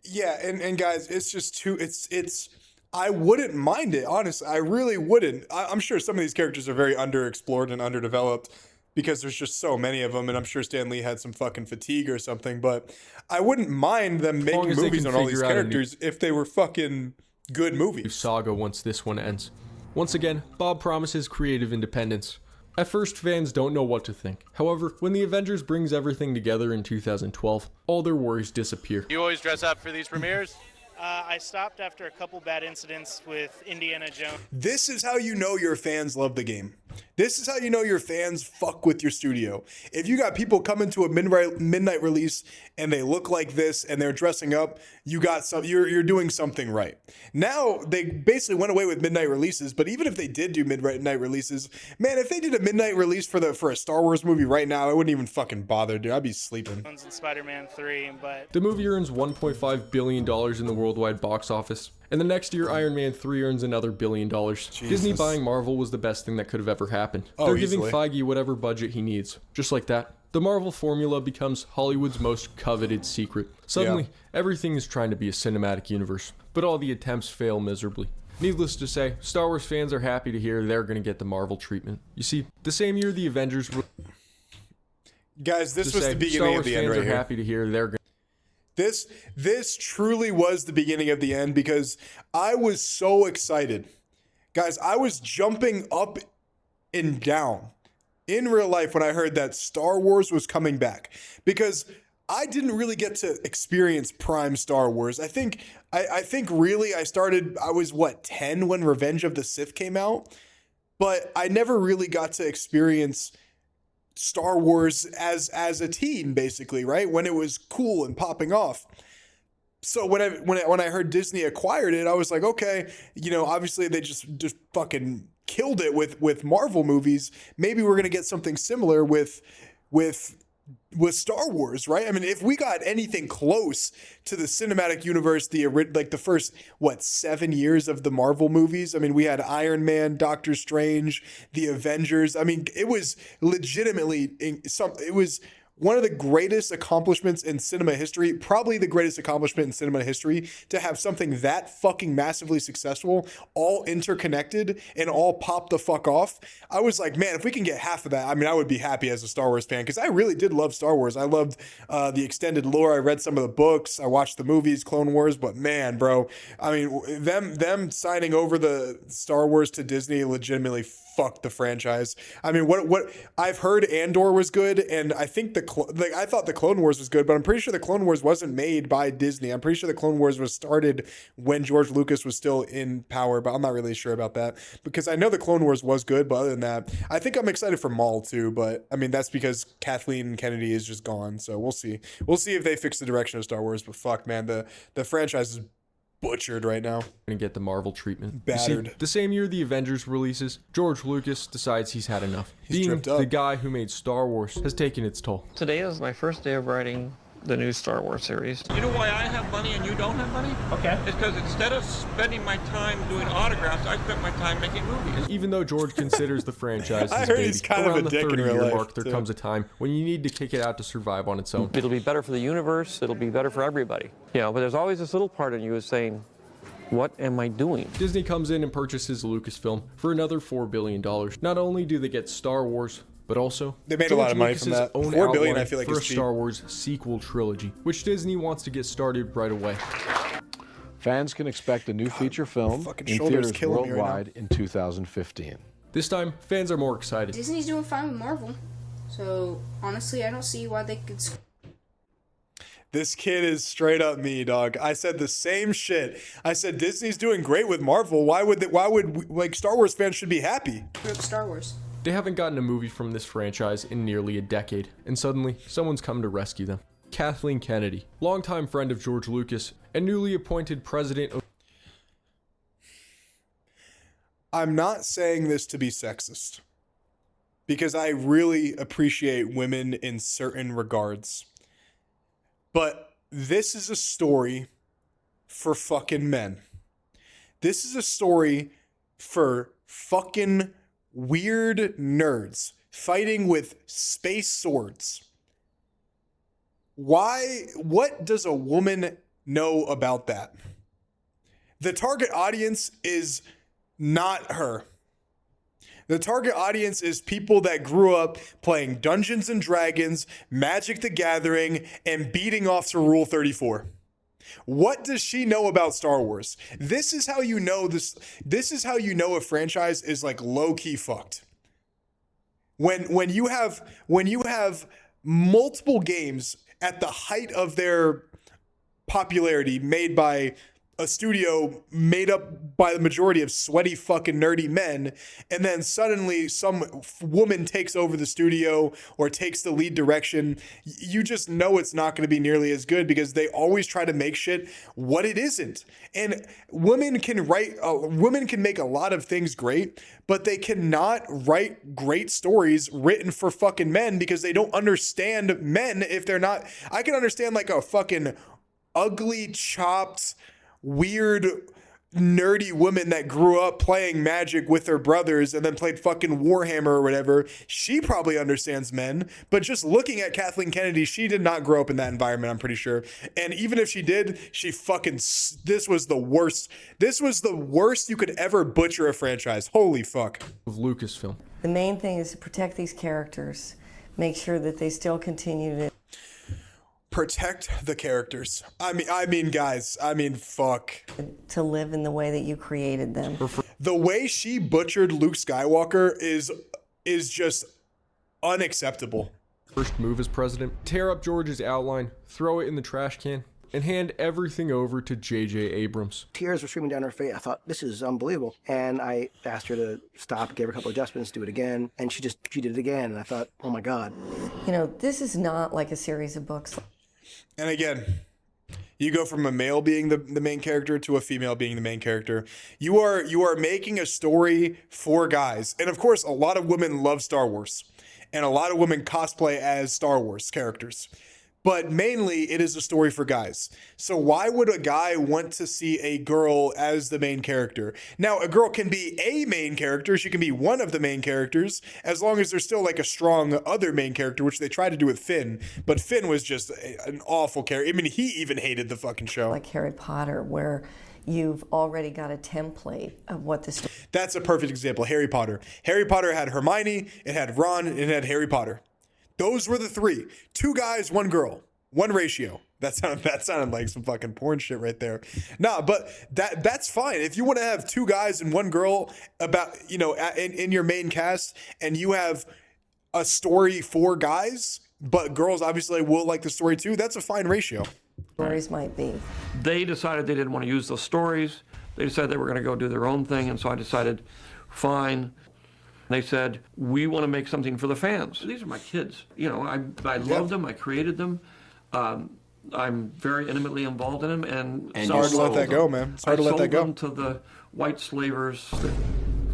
[SPEAKER 1] Yeah, and guys, it's just it's I wouldn't mind it, honestly. I really wouldn't. I'm sure some of these characters are very underexplored and underdeveloped because there's just so many of them, and I'm sure Stan Lee had some fucking fatigue or something, but I wouldn't mind them making movies on all these characters if they were fucking good movies.
[SPEAKER 2] Saga once this one ends. Once again, Bob promises creative independence. At first, fans don't know what to think. However, when the Avengers brings everything together in 2012, all their worries disappear.
[SPEAKER 19] You always dress up for these premieres? I stopped after a couple bad incidents with Indiana Jones.
[SPEAKER 1] This is how you know your fans love the game. This is how you know your fans fuck with your studio. If you got people coming to a midnight release and they look like this and they're dressing up, you're doing something right. Now they basically went away with midnight releases, but even if they did do midnight releases, man, if they did a midnight release for a Star Wars movie right now, I wouldn't even fucking bother, dude. I'd be sleeping.
[SPEAKER 19] And Spider-Man 3, but
[SPEAKER 2] the movie earns $1.5 billion in the worldwide box office. And the next year, Iron Man 3 earns another $1 billion. Disney buying Marvel was the best thing that could have ever happened. They're giving Feige whatever budget he needs. Just like that, the Marvel formula becomes Hollywood's most coveted secret. Suddenly, everything is trying to be a cinematic universe, but all the attempts fail miserably. Needless to say, Star Wars fans are happy to hear they're going to get the Marvel treatment. You see, the same year the Avengers...
[SPEAKER 1] Guys, this was the beginning of the end right here. Star Wars fans are
[SPEAKER 2] happy to hear they're going
[SPEAKER 1] This truly was the beginning of the end because I was so excited. Guys, I was jumping up and down in real life when I heard that Star Wars was coming back because I didn't really get to experience prime Star Wars. I think really I was 10 when Revenge of the Sith came out, but I never really got to experience Star Wars as a teen, basically, right? When it was cool and popping off. So when I heard Disney acquired it, I was like, okay, obviously they just fucking killed it with Marvel movies. Maybe we're gonna get something similar with was Star Wars, right? I mean, if we got anything close to the cinematic universe, the first 7 years of the Marvel movies. I mean, we had Iron Man, Doctor Strange, the Avengers. I mean, it was legitimately it was one of the greatest accomplishments in cinema history, probably the greatest accomplishment in cinema history, to have something that fucking massively successful, all interconnected and all pop the fuck off. I was like, man, if we can get half of that, I mean, I would be happy as a Star Wars fan, because I really did love Star Wars. I loved the extended lore. I read some of the books. I watched the movies, Clone Wars, but man, bro, I mean, them signing over the Star Wars to Disney legitimately fuck the franchise. I mean, what I've heard Andor was good, and I think I thought the Clone Wars was good, but I'm pretty sure the Clone Wars wasn't made by Disney. I'm pretty sure the Clone Wars was started when George Lucas was still in power, but I'm not really sure about that, because I know the Clone Wars was good, but other than that, I think I'm excited for Maul too, but I mean, that's because Kathleen Kennedy is just gone, so we'll see. We'll see if they fix the direction of Star Wars, but fuck, man, the franchise is butchered right now.
[SPEAKER 2] Gonna get the Marvel treatment.
[SPEAKER 1] Battered.
[SPEAKER 2] See, the same year the Avengers releases, George Lucas decides he's had enough.
[SPEAKER 1] He's
[SPEAKER 2] Being
[SPEAKER 1] tripped up.
[SPEAKER 2] the guy who made Star Wars has taken its toll.
[SPEAKER 20] Today is my first day of writing the new Star Wars series.
[SPEAKER 11] You know why I have money and you don't have money?
[SPEAKER 20] Okay.
[SPEAKER 11] It's because instead of spending my time doing autographs, I spent my time making movies.
[SPEAKER 2] Even though George considers the franchise
[SPEAKER 1] I
[SPEAKER 2] his
[SPEAKER 1] heard
[SPEAKER 2] baby,
[SPEAKER 1] he's kind of
[SPEAKER 2] around
[SPEAKER 1] a
[SPEAKER 2] the
[SPEAKER 1] dick in real
[SPEAKER 2] 30-year
[SPEAKER 1] life,
[SPEAKER 2] mark, there
[SPEAKER 1] too.
[SPEAKER 2] comes a time when you need to kick it out to survive on its own.
[SPEAKER 20] It'll be better for the universe, it'll be better for everybody. But there's always this little part in you is saying, what am I doing?
[SPEAKER 2] Disney comes in and purchases Lucasfilm for another $4 billion. Not only do they get Star Wars, but also
[SPEAKER 1] they made a lot of money from that. $4 billion, I feel like,
[SPEAKER 2] for a
[SPEAKER 1] is cheap.
[SPEAKER 2] Star Wars sequel trilogy, which Disney wants to get started right away.
[SPEAKER 21] Fans can expect a new feature film in theaters worldwide in 2015.
[SPEAKER 2] This time, fans are more excited.
[SPEAKER 22] Disney's doing fine with Marvel, so honestly, I don't see why they could.
[SPEAKER 1] This kid is straight up me, dog. I said the same shit. I said Disney's doing great with Marvel. Why would Star Wars fans should be happy?
[SPEAKER 22] Star Wars.
[SPEAKER 2] They haven't gotten a movie from this franchise in nearly a decade, and suddenly, someone's come to rescue them. Kathleen Kennedy, longtime friend of George Lucas and newly appointed president of...
[SPEAKER 1] I'm not saying this to be sexist, because I really appreciate women in certain regards. But this is a story for fucking men. This is a story for fucking weird nerds fighting with space swords. Why? What does a woman know about that? The target audience is not her. The target audience is people that grew up playing Dungeons and Dragons, Magic the Gathering, and beating off to Rule 34. What does she know about Star Wars? This is how you know this. This is how you know a franchise is like low-key fucked. When you have multiple games at the height of their popularity made by a studio made up by the majority of sweaty fucking nerdy men, and then suddenly some woman takes over the studio or takes the lead direction, you just know it's not going to be nearly as good, because they always try to make shit what it isn't. And women can make a lot of things great, but they cannot write great stories written for fucking men, because they don't understand men. If they're not, I can understand like a fucking ugly, chopped, weird, nerdy woman that grew up playing Magic with her brothers and then played fucking Warhammer or whatever. She probably understands men, but just looking at Kathleen Kennedy, she did not grow up in that environment, I'm pretty sure. And even if she did, this was the worst. This was the worst you could ever butcher a franchise. Holy fuck.
[SPEAKER 2] Of Lucasfilm.
[SPEAKER 23] The main thing is to protect these characters, make sure that they still continue to
[SPEAKER 1] protect the characters. I mean, guys, fuck.
[SPEAKER 23] To live in the way that you created them.
[SPEAKER 1] The way she butchered Luke Skywalker is just unacceptable.
[SPEAKER 2] First move as president, tear up George's outline, throw it in the trash can, and hand everything over to J.J. Abrams.
[SPEAKER 24] Tears were streaming down her face. I thought, this is unbelievable. And I asked her to stop, gave her a couple of adjustments, do it again. And she did it again. And I thought, oh my God.
[SPEAKER 23] You know, this is not like a series of books.
[SPEAKER 1] And again, you go from a male being the main character to a female being the main character. You are making a story for guys. And of course, a lot of women love Star Wars. and a lot of women cosplay as Star Wars characters. But mainly it is a story for guys. So why would a guy want to see a girl as the main character? Now, a girl can be a main character. She can be one of the main characters, as long as there's still like a strong other main character, which they tried to do with Finn. But Finn was just an awful character. I mean, he even hated the fucking show.
[SPEAKER 23] Like Harry Potter, where you've already got a template of what the story.
[SPEAKER 1] That's a perfect example. Harry Potter. Harry Potter had Hermione, it had Ron, and it had Harry Potter. Those were the three. 2 guys, 1 girl. 1 ratio. That sounded like some fucking porn shit right there. Nah, but that's fine. If you want to have 2 guys and 1 girl about, you know, in your main cast, and you have a story for guys, but girls obviously will like the story too, that's a fine ratio.
[SPEAKER 23] Stories might be.
[SPEAKER 20] They decided they didn't want to use those stories. They decided they were going to go do their own thing, and so I decided, fine. They said, we want to make something for the fans. These are my kids. You know, I love them. I created them. I'm very intimately involved in them. And
[SPEAKER 1] it's hard to let that go, man. It's hard to let that go.
[SPEAKER 20] I sold them to the white slavers that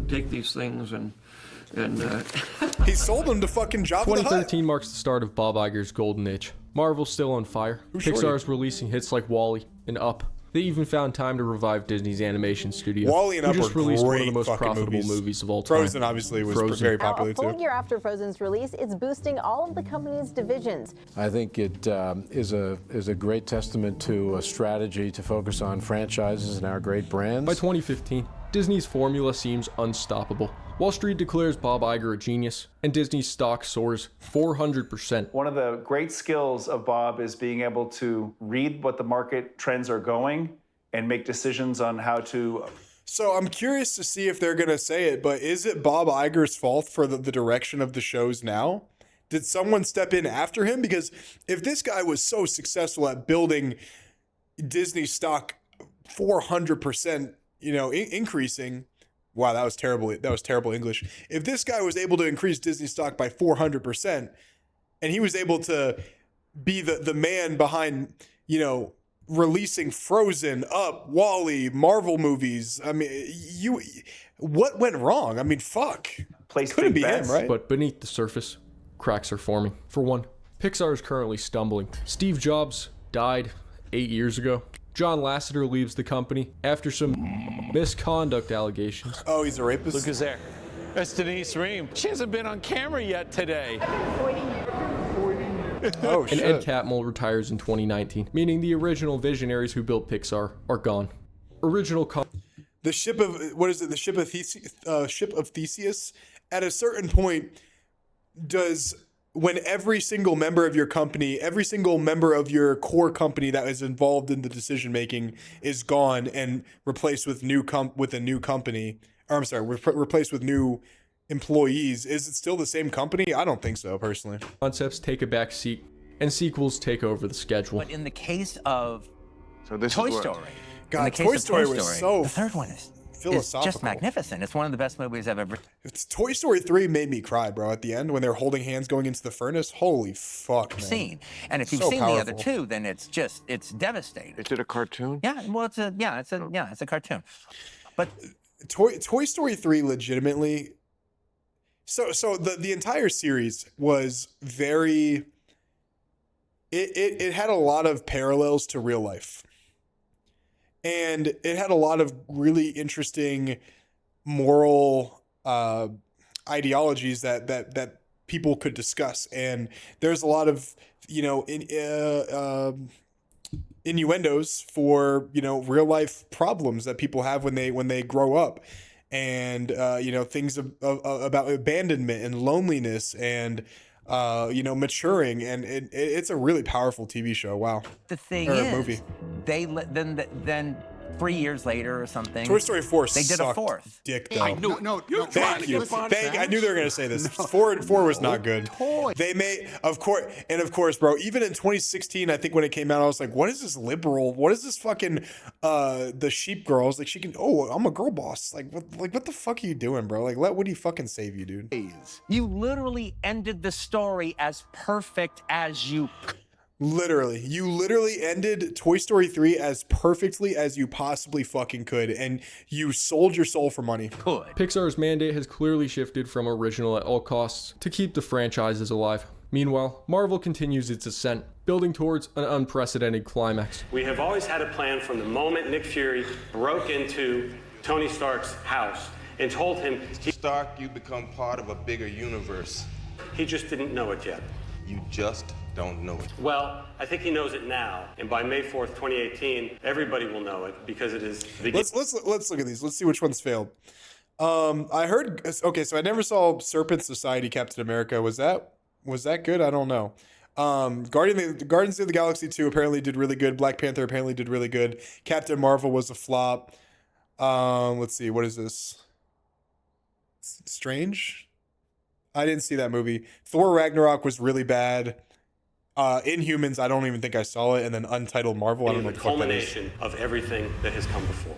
[SPEAKER 20] take these things and
[SPEAKER 1] he sold them to fucking Jabba the Hutt.
[SPEAKER 2] 2013 marks the start of Bob Iger's golden age. Marvel's still on fire. Pixar's releasing hits like WALL-E and Up. They even found time to revive Disney's animation studio.
[SPEAKER 1] WALL-E and Up
[SPEAKER 2] just
[SPEAKER 1] were
[SPEAKER 2] released one of
[SPEAKER 1] great
[SPEAKER 2] the most
[SPEAKER 1] fucking
[SPEAKER 2] profitable movies of all time.
[SPEAKER 1] Frozen obviously was very popular
[SPEAKER 4] Now, a full
[SPEAKER 1] too.
[SPEAKER 4] year after Frozen's release, it's boosting all of the company's divisions.
[SPEAKER 21] I think it is a great testament to a strategy to focus on franchises and our great brands.
[SPEAKER 2] By 2015, Disney's formula seems unstoppable. Wall Street declares Bob Iger a genius, and Disney's stock soars 400%.
[SPEAKER 5] One of the great skills of Bob is being able to read what the market trends are going and make decisions on how to.
[SPEAKER 1] So I'm curious to see if they're going to say it, but is it Bob Iger's fault for the direction of the shows now? Did someone step in after him? Because if this guy was so successful at building Disney stock 400%, you know, increasing. Wow, that was terrible. That was terrible English. If this guy was able to increase Disney stock by 400%, and he was able to be the man behind, you know, releasing Frozen, Up, WALL-E, Marvel movies. I mean, what went wrong? I mean, fuck. Couldn't be him, right?
[SPEAKER 2] But beneath the surface, cracks are forming. For one, Pixar is currently stumbling. Steve Jobs died 8 years ago. John Lasseter leaves the company after some misconduct allegations.
[SPEAKER 1] Oh, he's a rapist?
[SPEAKER 8] Look who's there. That's Denise Ream. She hasn't been on camera yet today.
[SPEAKER 1] Oh, shit.
[SPEAKER 2] And Ed Catmull retires in 2019, meaning the original visionaries who built Pixar are gone.
[SPEAKER 1] The ship of, what is it? The ship of Theseus? At a certain point, when every single member of your company, every single member of your core company that is involved in the decision making is gone and replaced with a new company, or I'm sorry, replaced with new employees, is it still the same company? I don't think so, personally.
[SPEAKER 2] Concepts take a back seat, and sequels take over the schedule.
[SPEAKER 9] But in the case of
[SPEAKER 21] Toy
[SPEAKER 9] Story,
[SPEAKER 1] God, Toy Story was so
[SPEAKER 9] the third one is
[SPEAKER 1] philosophical.
[SPEAKER 9] just magnificent. It's one of the best movies I've ever.
[SPEAKER 1] Toy Story 3 made me cry, bro. At the end, when they're holding hands going into the furnace, holy fuck, man.
[SPEAKER 9] Seen. And if you've
[SPEAKER 1] So
[SPEAKER 9] seen
[SPEAKER 1] powerful.
[SPEAKER 9] the other two, then it's devastating.
[SPEAKER 21] Is it a cartoon?
[SPEAKER 9] Yeah, well, it's a cartoon. But
[SPEAKER 1] Toy Story 3 legitimately. So the entire series was very. It had a lot of parallels to real life. And it had a lot of really interesting moral ideologies that people could discuss. And there's a lot of, you know, innuendos for, you know, real life problems that people have when they grow up. And, you know, things about abandonment and loneliness and, you know, maturing. And it's a really powerful TV show. Wow.
[SPEAKER 9] the thing
[SPEAKER 1] Or
[SPEAKER 9] is,
[SPEAKER 1] movie.
[SPEAKER 9] then 3 years later or something,
[SPEAKER 1] Toy Story 4
[SPEAKER 9] they did a
[SPEAKER 1] sucked
[SPEAKER 9] fourth.
[SPEAKER 1] dick, though.
[SPEAKER 9] I know.
[SPEAKER 21] No,
[SPEAKER 1] Thank you. I knew they were gonna say this. Four was not good. They made, of course, bro. Even in 2016, I think when it came out, I was like, "What is this liberal? What is this fucking the sheep girls? Like she can. Oh, I'm a girl boss. Like what the fuck are you doing, bro? Like let Woody fucking save you, dude."
[SPEAKER 9] You literally ended the story as perfect as you.
[SPEAKER 1] Literally. You literally ended Toy Story 3 as perfectly as you possibly fucking could, and you sold your soul for money.
[SPEAKER 2] Pixar's mandate has clearly shifted from original at all costs to keep the franchises alive. Meanwhile, Marvel continues its ascent, building towards an unprecedented climax.
[SPEAKER 6] We have always had a plan from the moment Nick Fury broke into Tony Stark's house and told him,
[SPEAKER 18] Stark, you become part of a bigger universe.
[SPEAKER 6] He just didn't know it yet.
[SPEAKER 18] You just don't know it.
[SPEAKER 6] Well, I think he knows it now, and by May 4th, 2018, everybody will know it because it is the
[SPEAKER 1] Let's look at these. Let's see which ones failed. I heard. Okay, so I never saw Serpent Society Captain America. Was that good? I don't know. Guardians of the Galaxy 2 apparently did really good. Black Panther apparently did really good. Captain Marvel was a flop. Let's see. What is this? Strange? I didn't see that movie. Thor Ragnarok was really bad. Inhumans, I don't even think I saw it. And then Untitled Marvel, I don't know what the fuck that is.
[SPEAKER 6] culmination of everything that has come before.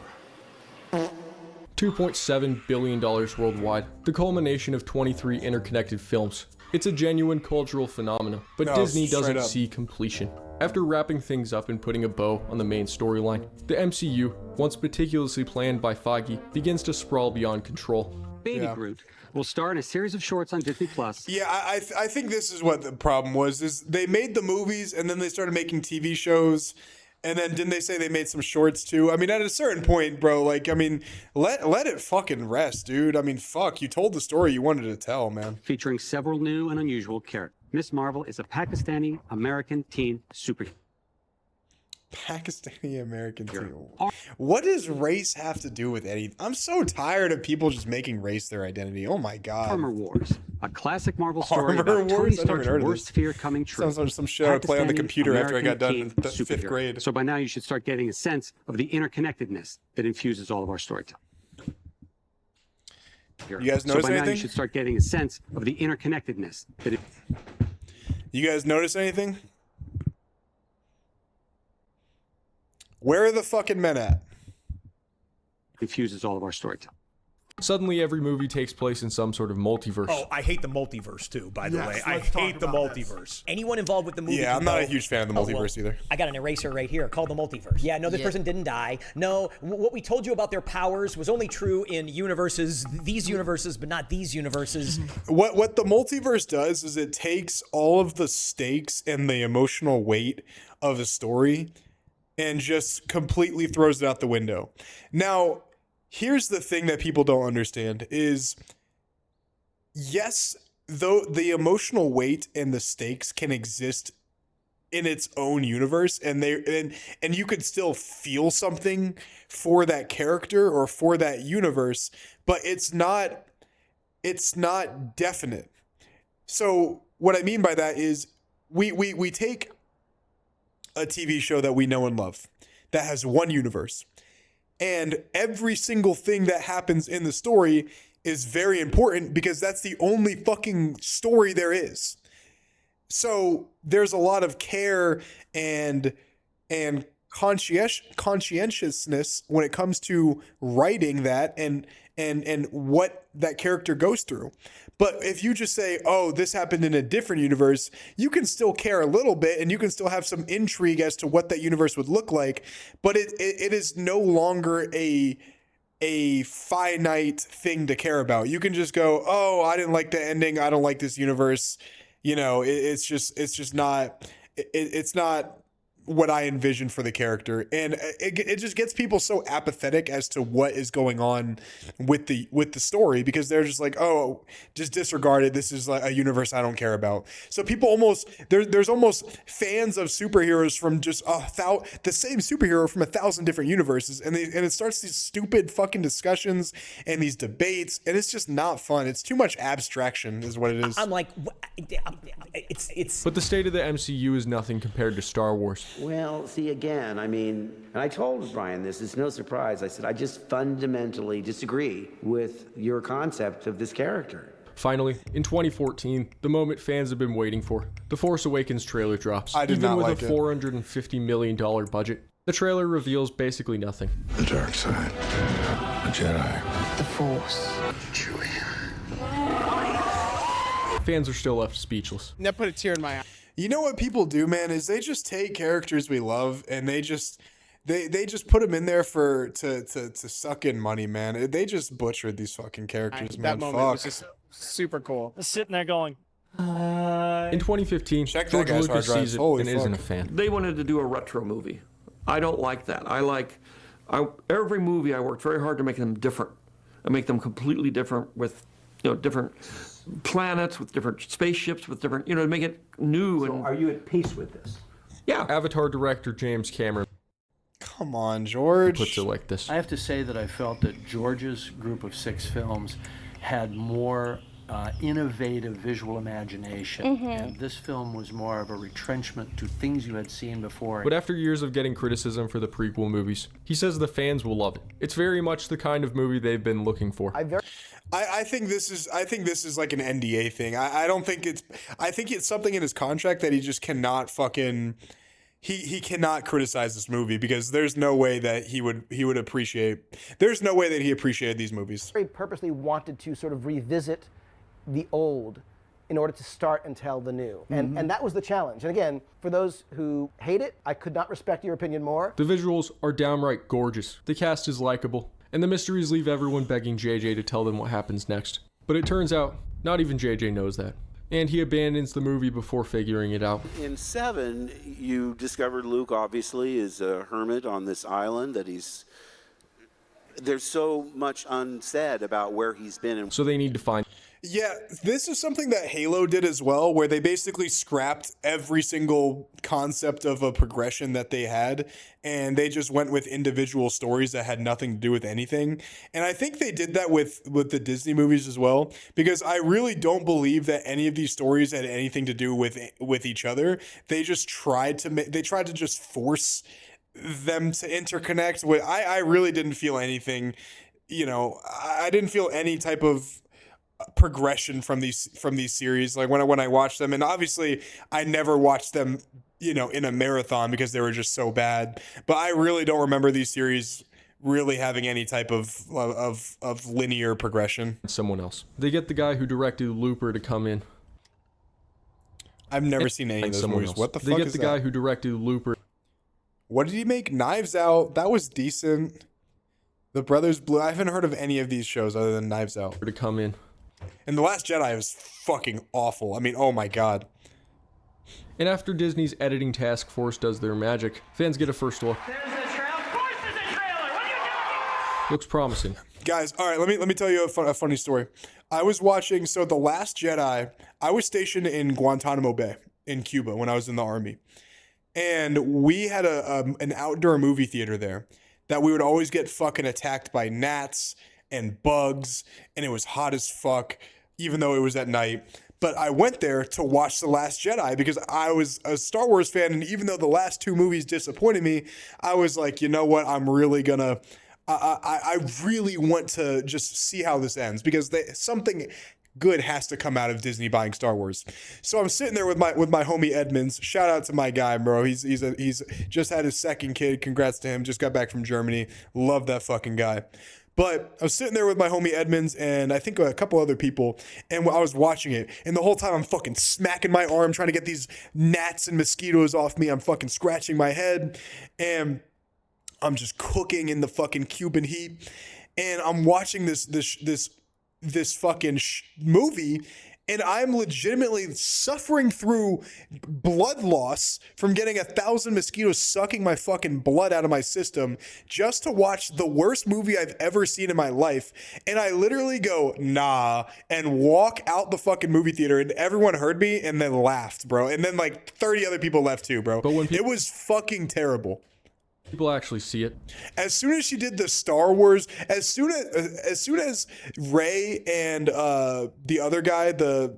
[SPEAKER 2] $2.7 billion worldwide, the culmination of 23 interconnected films. It's a genuine cultural phenomenon, but
[SPEAKER 1] No,
[SPEAKER 2] Disney
[SPEAKER 1] straight
[SPEAKER 2] doesn't
[SPEAKER 1] up.
[SPEAKER 2] see completion. After wrapping things up and putting a bow on the main storyline, the MCU, once meticulously planned by Feige, begins to sprawl beyond control.
[SPEAKER 7] Baby Groot will star in a series of shorts on Disney Plus.
[SPEAKER 1] Yeah, I think this is what the problem was, is they made the movies and then they started making TV shows, and then didn't they say they made some shorts too? I mean, at a certain point, bro, like, I mean, let it fucking rest, dude. I mean, fuck, you told the story you wanted to tell, man.
[SPEAKER 7] Featuring several new and unusual characters. Miss Marvel is a Pakistani-American teen superhero.
[SPEAKER 1] Pakistani American team. What does race have to do with anything? I'm so tired of people just making race their identity. Oh my god.
[SPEAKER 7] Armor Wars, a classic Marvel story
[SPEAKER 1] Armor
[SPEAKER 7] about Tony
[SPEAKER 1] Wars? I never
[SPEAKER 7] Stark's
[SPEAKER 1] heard of
[SPEAKER 7] worst
[SPEAKER 1] this.
[SPEAKER 7] fear coming true.
[SPEAKER 1] Sounds like some shit I would play on the computer after I got done in
[SPEAKER 7] Pakistani-American
[SPEAKER 1] the fifth
[SPEAKER 7] superhero.
[SPEAKER 1] grade.
[SPEAKER 7] So by now you should start getting a sense of the interconnectedness that infuses all of our storytelling.
[SPEAKER 1] You guys
[SPEAKER 7] So
[SPEAKER 1] notice
[SPEAKER 7] by now you
[SPEAKER 1] anything?
[SPEAKER 7] should start getting a sense of the interconnectedness that
[SPEAKER 1] You guys notice anything? Where are the fucking men at?
[SPEAKER 7] infuses all of our storytelling.
[SPEAKER 2] Suddenly, every movie takes place in some sort of multiverse.
[SPEAKER 10] Oh, I hate the multiverse too, by the
[SPEAKER 1] Yes,
[SPEAKER 10] way. I
[SPEAKER 1] let's talk
[SPEAKER 10] hate the
[SPEAKER 1] about
[SPEAKER 10] multiverse. Anyone involved with the movie.
[SPEAKER 1] Yeah, I'm
[SPEAKER 10] can
[SPEAKER 1] not a
[SPEAKER 10] go,
[SPEAKER 1] huge fan of the
[SPEAKER 10] "Oh,
[SPEAKER 1] multiverse either.
[SPEAKER 10] I got an eraser right here called the multiverse. Yeah, no, this person didn't die. No, what we told you about their powers was only true in universes, these universes, but not these universes.
[SPEAKER 1] What the multiverse does is it takes all of the stakes and the emotional weight of a story and just completely throws it out the window. Now, here's the thing that people don't understand is, yes, though the emotional weight and the stakes can exist in its own universe, and you could still feel something for that character or for that universe, but it's not definite. So what I mean by that is we take a TV show that we know and love that has one universe, and every single thing that happens in the story is very important because that's the only fucking story there is. So there's a lot of care and conscientiousness when it comes to writing that and what that character goes through. But if you just say, oh, this happened in a different universe, you can still care a little bit and you can still have some intrigue as to what that universe would look like. But it is no longer a finite thing to care about. You can just go, oh, I didn't like the ending. I don't like this universe. You know, it's just not what I envisioned for the character, and it just gets people so apathetic as to what is going on with the story, because they're just like, oh, just disregard it. This is like a universe I don't care about. So people there's almost fans of superheroes from just the same superhero from 1,000 different universes, and it starts these stupid fucking discussions and these debates, and it's just not fun. It's too much abstraction, is what it is.
[SPEAKER 10] I'm like, it's.
[SPEAKER 2] But the state of the MCU is nothing compared to Star Wars.
[SPEAKER 12] Well, see, again, I mean, and I told Brian this, it's no surprise. I said, I just fundamentally disagree with your concept of this character.
[SPEAKER 2] Finally, in 2014, the moment fans have been waiting for, The Force Awakens trailer drops.
[SPEAKER 1] I did
[SPEAKER 2] Even
[SPEAKER 1] not
[SPEAKER 2] with
[SPEAKER 1] like
[SPEAKER 2] a
[SPEAKER 1] it.
[SPEAKER 2] $450 million budget, the trailer reveals basically nothing.
[SPEAKER 25] The dark side. The Jedi.
[SPEAKER 26] The Force.
[SPEAKER 2] Fans are still left speechless.
[SPEAKER 27] That put a tear in my eye.
[SPEAKER 1] You know what people do, man, is they just take characters we love and they just put them in there to suck in money, man. They just butchered these fucking characters, man.
[SPEAKER 13] That moment was just super cool. Sitting there going,
[SPEAKER 2] In 2015,
[SPEAKER 1] Check that
[SPEAKER 2] George
[SPEAKER 1] guy's hard
[SPEAKER 2] Lucas
[SPEAKER 1] drive.
[SPEAKER 2] sees it
[SPEAKER 1] Holy
[SPEAKER 2] and
[SPEAKER 1] fuck.
[SPEAKER 2] isn't a fan.
[SPEAKER 20] They wanted to do a retro movie. I don't like that. Every movie I worked very hard to make them different. I make them completely different with, different planets, with different spaceships, with different, to make it new.
[SPEAKER 12] So are you at peace with this?
[SPEAKER 20] Yeah.
[SPEAKER 2] Avatar director James Cameron
[SPEAKER 1] Come on, George.
[SPEAKER 2] puts it like this.
[SPEAKER 14] I have to say that I felt that George's group of 6 films had more innovative visual imagination, and this film was more of a retrenchment to things you had seen before.
[SPEAKER 2] But after years of getting criticism for the prequel movies, he says the fans will love it. It's very much the kind of movie they've been looking for.
[SPEAKER 1] I think this is like an NDA thing. I don't think I think it's something in his contract that he just cannot fucking he cannot criticize this movie because there's no way that he would appreciate. There's no way that he appreciated these movies.
[SPEAKER 24] He purposely wanted to sort of revisit the old in order to start and tell the new. And that was the challenge. And again, for those who hate it, I could not respect your opinion more.
[SPEAKER 2] The visuals are downright gorgeous. The cast is likable. And the mysteries leave everyone begging JJ to tell them what happens next. But it turns out, not even JJ knows that. And he abandons the movie before figuring it out.
[SPEAKER 15] In 7, you discovered Luke obviously is a hermit on this island, that there's so much unsaid about where he's been.
[SPEAKER 2] So they need to find.
[SPEAKER 1] Yeah, this is something that Halo did as well, where they basically scrapped every single concept of a progression that they had, and they just went with individual stories that had nothing to do with anything. And I think they did that with the Disney movies as well, because I really don't believe that any of these stories had anything to do with each other. They just tried to just force them to interconnect. I really didn't feel anything, I didn't feel any type of progression from these series, like when I watched them. And obviously I never watched them in a marathon because they were just so bad, but I really don't remember these series really having any type of linear progression.
[SPEAKER 2] Someone else. They get the guy who directed Looper to come in.
[SPEAKER 1] I've never seen any of those movies. What the fuck is that?
[SPEAKER 2] They get the guy who directed Looper.
[SPEAKER 1] What did he make? Knives Out. That was decent. The Brothers Blue. I haven't heard of any of these shows other than Knives Out.
[SPEAKER 2] To come in.
[SPEAKER 1] And The Last Jedi was fucking awful. I mean, oh my god.
[SPEAKER 2] And after Disney's editing task force does their magic, fans get a first look.
[SPEAKER 11] There's a trailer. Of course there's a trailer. What are you doing?
[SPEAKER 2] Looks promising.
[SPEAKER 1] Guys, all right, let me tell you a funny story. I was watching, The Last Jedi, I was stationed in Guantanamo Bay in Cuba when I was in the Army. And we had an outdoor movie theater there that we would always get fucking attacked by gnats and bugs, and it was hot as fuck, even though it was at night. But I went there to watch The Last Jedi because I was a Star Wars fan, and even though the last 2 movies disappointed me, I was like, you know what, I'm really gonna, I really want to just see how this ends, because something good has to come out of Disney buying Star Wars. So I'm sitting there with my homie Edmonds. Shout out to my guy, bro. He's just had his 2nd kid. Congrats to him. Just got back from Germany. Love that fucking guy. But I was sitting there with my homie Edmonds and I think a couple other people, and I was watching it, and the whole time I'm fucking smacking my arm trying to get these gnats and mosquitoes off me. I'm fucking scratching my head, and I'm just cooking in the fucking Cuban heat, and I'm watching this fucking movie, and I'm legitimately suffering through blood loss from getting 1,000 mosquitoes sucking my fucking blood out of my system just to watch the worst movie I've ever seen in my life. And I literally go, nah, and walk out the fucking movie theater, and everyone heard me and then laughed, bro. And then like 30 other people left too, bro. But it was fucking terrible.
[SPEAKER 2] People actually see it.
[SPEAKER 1] As soon as she did the Star Wars, as soon as Rey and the other guy, the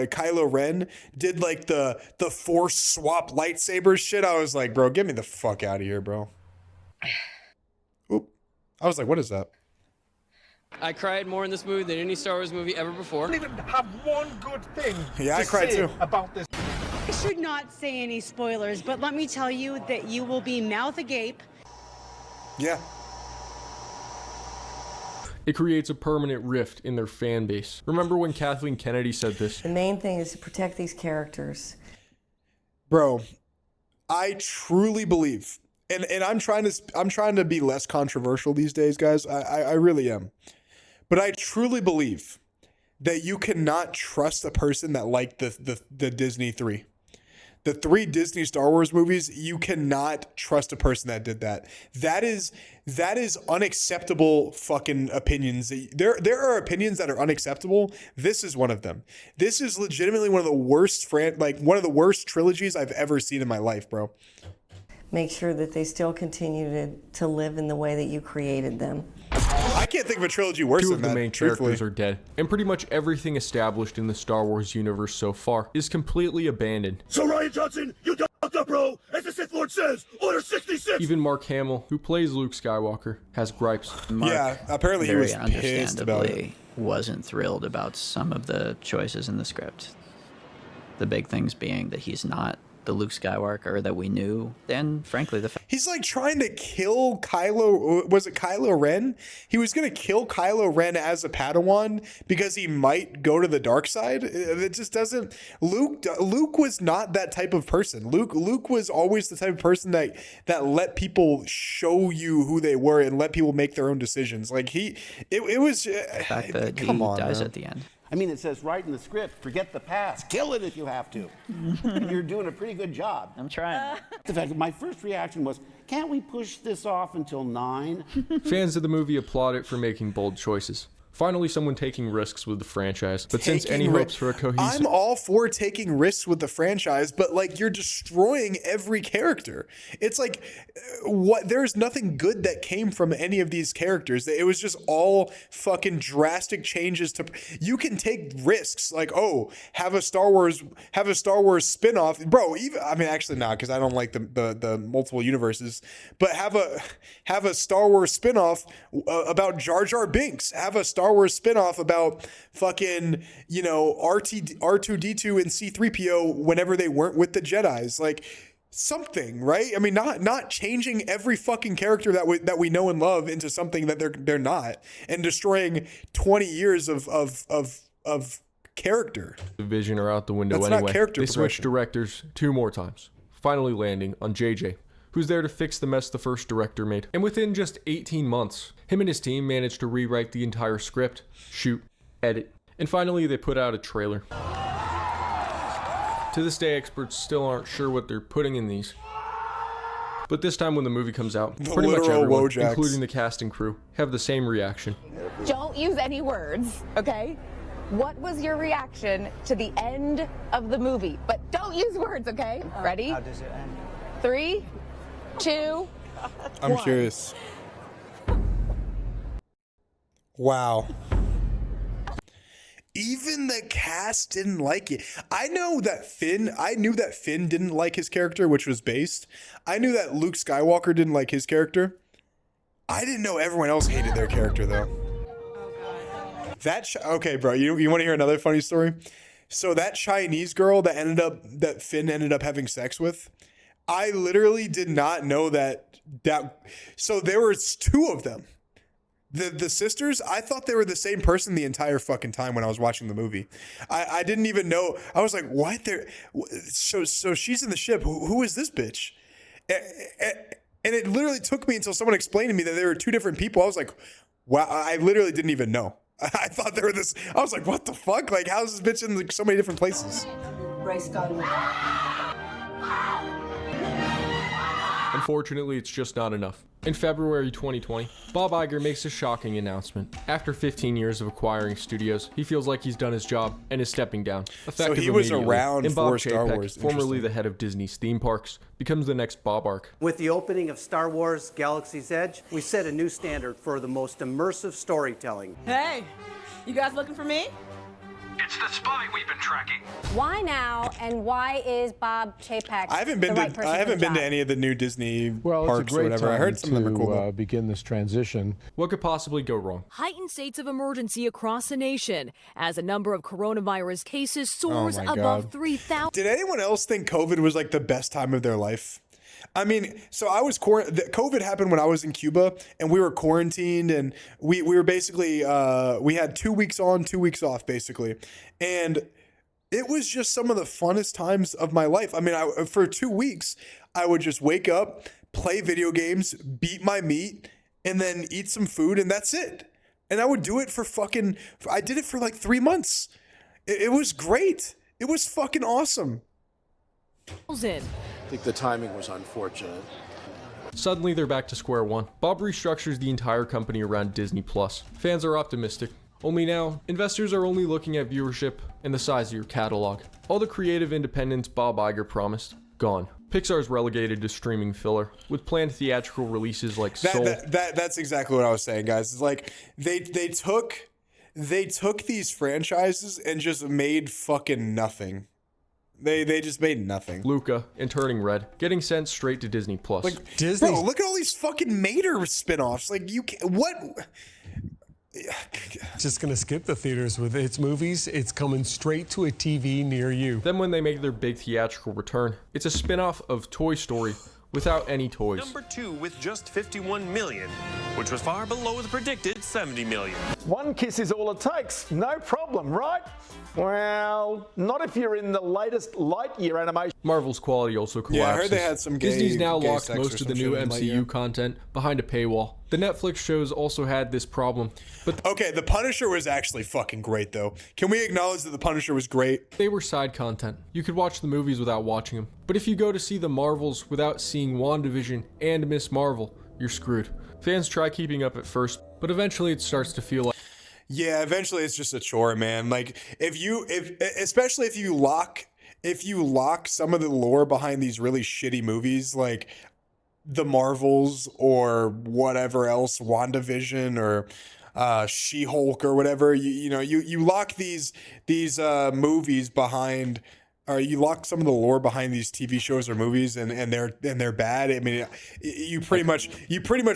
[SPEAKER 1] Kylo Ren, did like the Force swap lightsabers shit, I was like, bro, get me the fuck out of here, bro. Oop. I was like, what is that?
[SPEAKER 16] I cried more in this movie than any Star Wars movie ever before.
[SPEAKER 17] I don't even have one good thing
[SPEAKER 1] I cried too
[SPEAKER 17] about this.
[SPEAKER 26] I should not say any spoilers, but let me tell you that you will be mouth agape.
[SPEAKER 1] Yeah.
[SPEAKER 2] It creates a permanent rift in their fan base. Remember when Kathleen Kennedy said this?
[SPEAKER 23] The main thing is to protect these characters.
[SPEAKER 1] Bro, I truly believe, and I'm trying to be less controversial these days, guys. I really am. But I truly believe that you cannot trust a person that liked the Disney 3. The 3 Disney Star Wars movies, you cannot trust a person that did that. That is unacceptable fucking opinions. There are opinions that are unacceptable. This is one of them. This is legitimately one of the worst one of the worst trilogies I've ever seen in my life, bro.
[SPEAKER 23] Make sure that they still continue to live in the way that you created them.
[SPEAKER 1] I can't think of a trilogy worse
[SPEAKER 2] Two
[SPEAKER 1] than
[SPEAKER 2] of the
[SPEAKER 1] that,
[SPEAKER 2] main
[SPEAKER 1] truthfully.
[SPEAKER 2] characters are dead, and pretty much everything established in the Star Wars universe so far is completely abandoned.
[SPEAKER 3] So Ryan Johnson, you fucked up, bro. As the Sith Lord says, Order 66.
[SPEAKER 2] Even Mark Hamill, who plays Luke Skywalker, has gripes.
[SPEAKER 1] Yeah, apparently he was pissed about it.
[SPEAKER 4] Understandably wasn't thrilled about some of the choices in the script. The big things being that he's not the Luke Skywalker that we knew, and frankly,
[SPEAKER 1] He's like trying to kill Kylo. Was it Kylo Ren? He was gonna kill Kylo Ren as a Padawan because he might go to the dark side. It just doesn't. Luke was not that type of person. Luke was always the type of person that let people show you who they were and let people make their own decisions. Like it was.
[SPEAKER 4] the fact that he dies at the end.
[SPEAKER 12] I mean, it says right in the script, forget the past, kill it if you have to. You're doing a pretty good job.
[SPEAKER 4] I'm trying.
[SPEAKER 12] The fact that my first reaction was, can't we push this off until 9?
[SPEAKER 2] Fans of the movie applaud it for making bold choices. Finally, someone taking risks with the franchise. But since any hopes for a cohesive...
[SPEAKER 1] I'm all for taking risks with the franchise, but like you're destroying every character. It's like there's nothing good that came from any of these characters. It was just all fucking drastic changes to. You can take risks like, oh, have a Star Wars spin-off. Bro, even I mean actually not, because I don't like the multiple universes, but have a Star Wars spin-off about Jar Jar Binks. Have a Star Wars spin-off about fucking, R2D2 and C3PO whenever they weren't with the Jedis. Like something, right? I mean, not changing every fucking character that we know and love into something that they're not, and destroying 20 years of character.
[SPEAKER 2] The vision are out the window
[SPEAKER 1] That's
[SPEAKER 2] anyway.
[SPEAKER 1] not character
[SPEAKER 2] They switched
[SPEAKER 1] progression.
[SPEAKER 2] directors 2 more times, finally landing on JJ, who's there to fix the mess the first director made. And within just 18 months, him and his team managed to rewrite the entire script, shoot, edit, and finally they put out a trailer. To this day, experts still aren't sure what they're putting in these. But this time when the movie comes out, pretty much
[SPEAKER 1] literal
[SPEAKER 2] everyone,
[SPEAKER 1] Wojaks.
[SPEAKER 2] including the cast and crew, have the same reaction.
[SPEAKER 5] Don't use any words, okay? What was your reaction to the end of the movie? But don't use words, okay? Ready?
[SPEAKER 8] How does it end?
[SPEAKER 5] 3, 2,
[SPEAKER 1] I'm
[SPEAKER 5] 1.
[SPEAKER 1] curious. Wow. Even the cast didn't like it. I knew that Finn didn't like his character, which was based. I knew that Luke Skywalker didn't like his character. I didn't know everyone else hated their character though. Okay, bro, you want to hear another funny story? So that Chinese girl that Finn ended up having sex with, I literally did not know that so there was 2 of them. The sisters, I thought they were the same person the entire fucking time when I was watching the movie. I didn't even know. I was like, what? So she's in the ship. Who is this bitch? And it literally took me until someone explained to me that they were 2 different people. I was like, wow, I literally didn't even know. I thought they were this. I was like, what the fuck? Like, how's this bitch in like so many different places?
[SPEAKER 8] Bryce Skywalker.
[SPEAKER 2] Unfortunately, it's just not enough. In February 2020, Bob Iger makes a shocking announcement. After 15 years of acquiring studios, he feels like he's done his job and is stepping down. Effective
[SPEAKER 1] he was
[SPEAKER 2] immediately.
[SPEAKER 1] around
[SPEAKER 2] and Bob
[SPEAKER 1] for Star
[SPEAKER 2] Chapek,
[SPEAKER 1] Wars.
[SPEAKER 2] formerly the head of Disney's theme parks, becomes the next Bob Ark.
[SPEAKER 19] With the opening of Star Wars Galaxy's Edge, we set a new standard for the most immersive storytelling.
[SPEAKER 22] Hey, you guys looking for me?
[SPEAKER 27] It's the spy we've been tracking.
[SPEAKER 28] Why now, and why is Bob Chapek
[SPEAKER 1] I haven't been to any of the new Disney parks or whatever. I heard some of them are cool. Though.
[SPEAKER 21] Begin this transition.
[SPEAKER 2] What could possibly go wrong?
[SPEAKER 29] Heightened states of emergency across the nation as a number of coronavirus cases soars
[SPEAKER 1] my
[SPEAKER 29] above
[SPEAKER 1] God.
[SPEAKER 29] 3,000.
[SPEAKER 1] Did anyone else think COVID was like the best time of their life? I mean, so I was COVID happened when I was in Cuba, and we were quarantined, and we were basically we had 2 weeks on, 2 weeks off, basically, and it was just some of the funnest times of my life. I mean, for 2 weeks, I would just wake up, play video games, beat my meat, and then eat some food, and that's it. And I would do it I did it for like 3 months. It was great. It was fucking awesome.
[SPEAKER 21] I think the timing was unfortunate.
[SPEAKER 2] Suddenly, they're back to square one. Bob restructures the entire company around Disney+. Fans are optimistic. Only now, investors are only looking at viewership and the size of your catalog. All the creative independence Bob Iger promised, gone. Pixar's relegated to streaming filler, with planned theatrical releases like Soul.
[SPEAKER 1] That's exactly what I was saying, guys. It's like they took these franchises and just made fucking nothing. They just made nothing.
[SPEAKER 2] Luca and Turning Red getting sent straight to Disney+.
[SPEAKER 1] Like
[SPEAKER 6] Disney.
[SPEAKER 1] Bro, look at all these fucking Mater spin-offs. Like what?
[SPEAKER 6] Just gonna skip the theaters with its movies. It's coming straight to a TV near you.
[SPEAKER 2] Then when they make their big theatrical return, it's a spin-off of Toy Story without any toys.
[SPEAKER 7] Number 2 with just 51 million, which was far below the predicted 70 million.
[SPEAKER 17] One kiss is all it takes. No problem, right? Well, not if you're in the latest Lightyear animation.
[SPEAKER 2] Marvel's quality also collapses.
[SPEAKER 1] Yeah, I heard they had some
[SPEAKER 2] Disney's now
[SPEAKER 1] gay
[SPEAKER 2] locked
[SPEAKER 1] sex
[SPEAKER 2] most
[SPEAKER 1] or
[SPEAKER 2] of the
[SPEAKER 1] some
[SPEAKER 2] new
[SPEAKER 1] shit in
[SPEAKER 2] MCU
[SPEAKER 1] Lightyear.
[SPEAKER 2] content behind a paywall. The Netflix shows also had this problem, but
[SPEAKER 1] okay, The Punisher was actually fucking great, though. Can we acknowledge that The Punisher was great?
[SPEAKER 2] They were side content. You could watch the movies without watching them. But if you go to see the Marvels without seeing WandaVision and Miss Marvel, you're screwed. Fans try keeping up at first, but eventually it starts to feel like...
[SPEAKER 1] Yeah, eventually it's just a chore, man. Like especially if you lock some of the lore behind these really shitty movies, like the Marvels or whatever else, WandaVision or She-Hulk or whatever, you lock these movies behind, or you lock some of the lore behind these TV shows or movies, and they're bad. I mean, you pretty much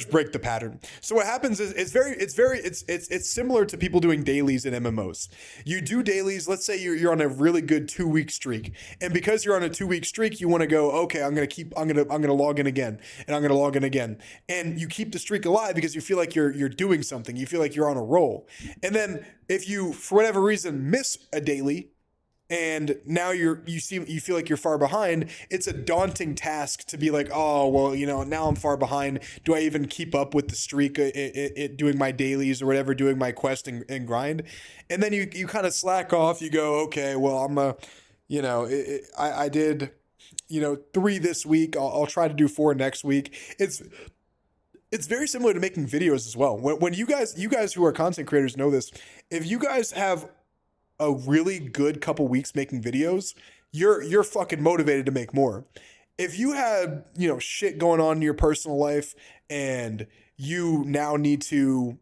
[SPEAKER 1] break the pattern. So what happens is it's similar to people doing dailies in MMOs. You do dailies. Let's say you're on a really good 2-week streak, and because you're on a 2-week streak, you want to go, okay, I'm gonna log in again, and I'm gonna log in again, and you keep the streak alive because you feel like you're doing something. You feel like you're on a roll, and then if you for whatever reason miss a daily, and now you feel like you're far behind, it's a daunting task to be like, oh, well, now I'm far behind. Do I even keep up with the streak, doing my dailies or whatever, doing my quest and grind? And then you kind of slack off. You go, okay, well, I did, 3 this week. I'll try to do 4 next week. It's very similar to making videos as well. When you guys who are content creators know this, if you guys have a really good couple weeks making videos, you're fucking motivated to make more. If you had, shit going on in your personal life and you now need to,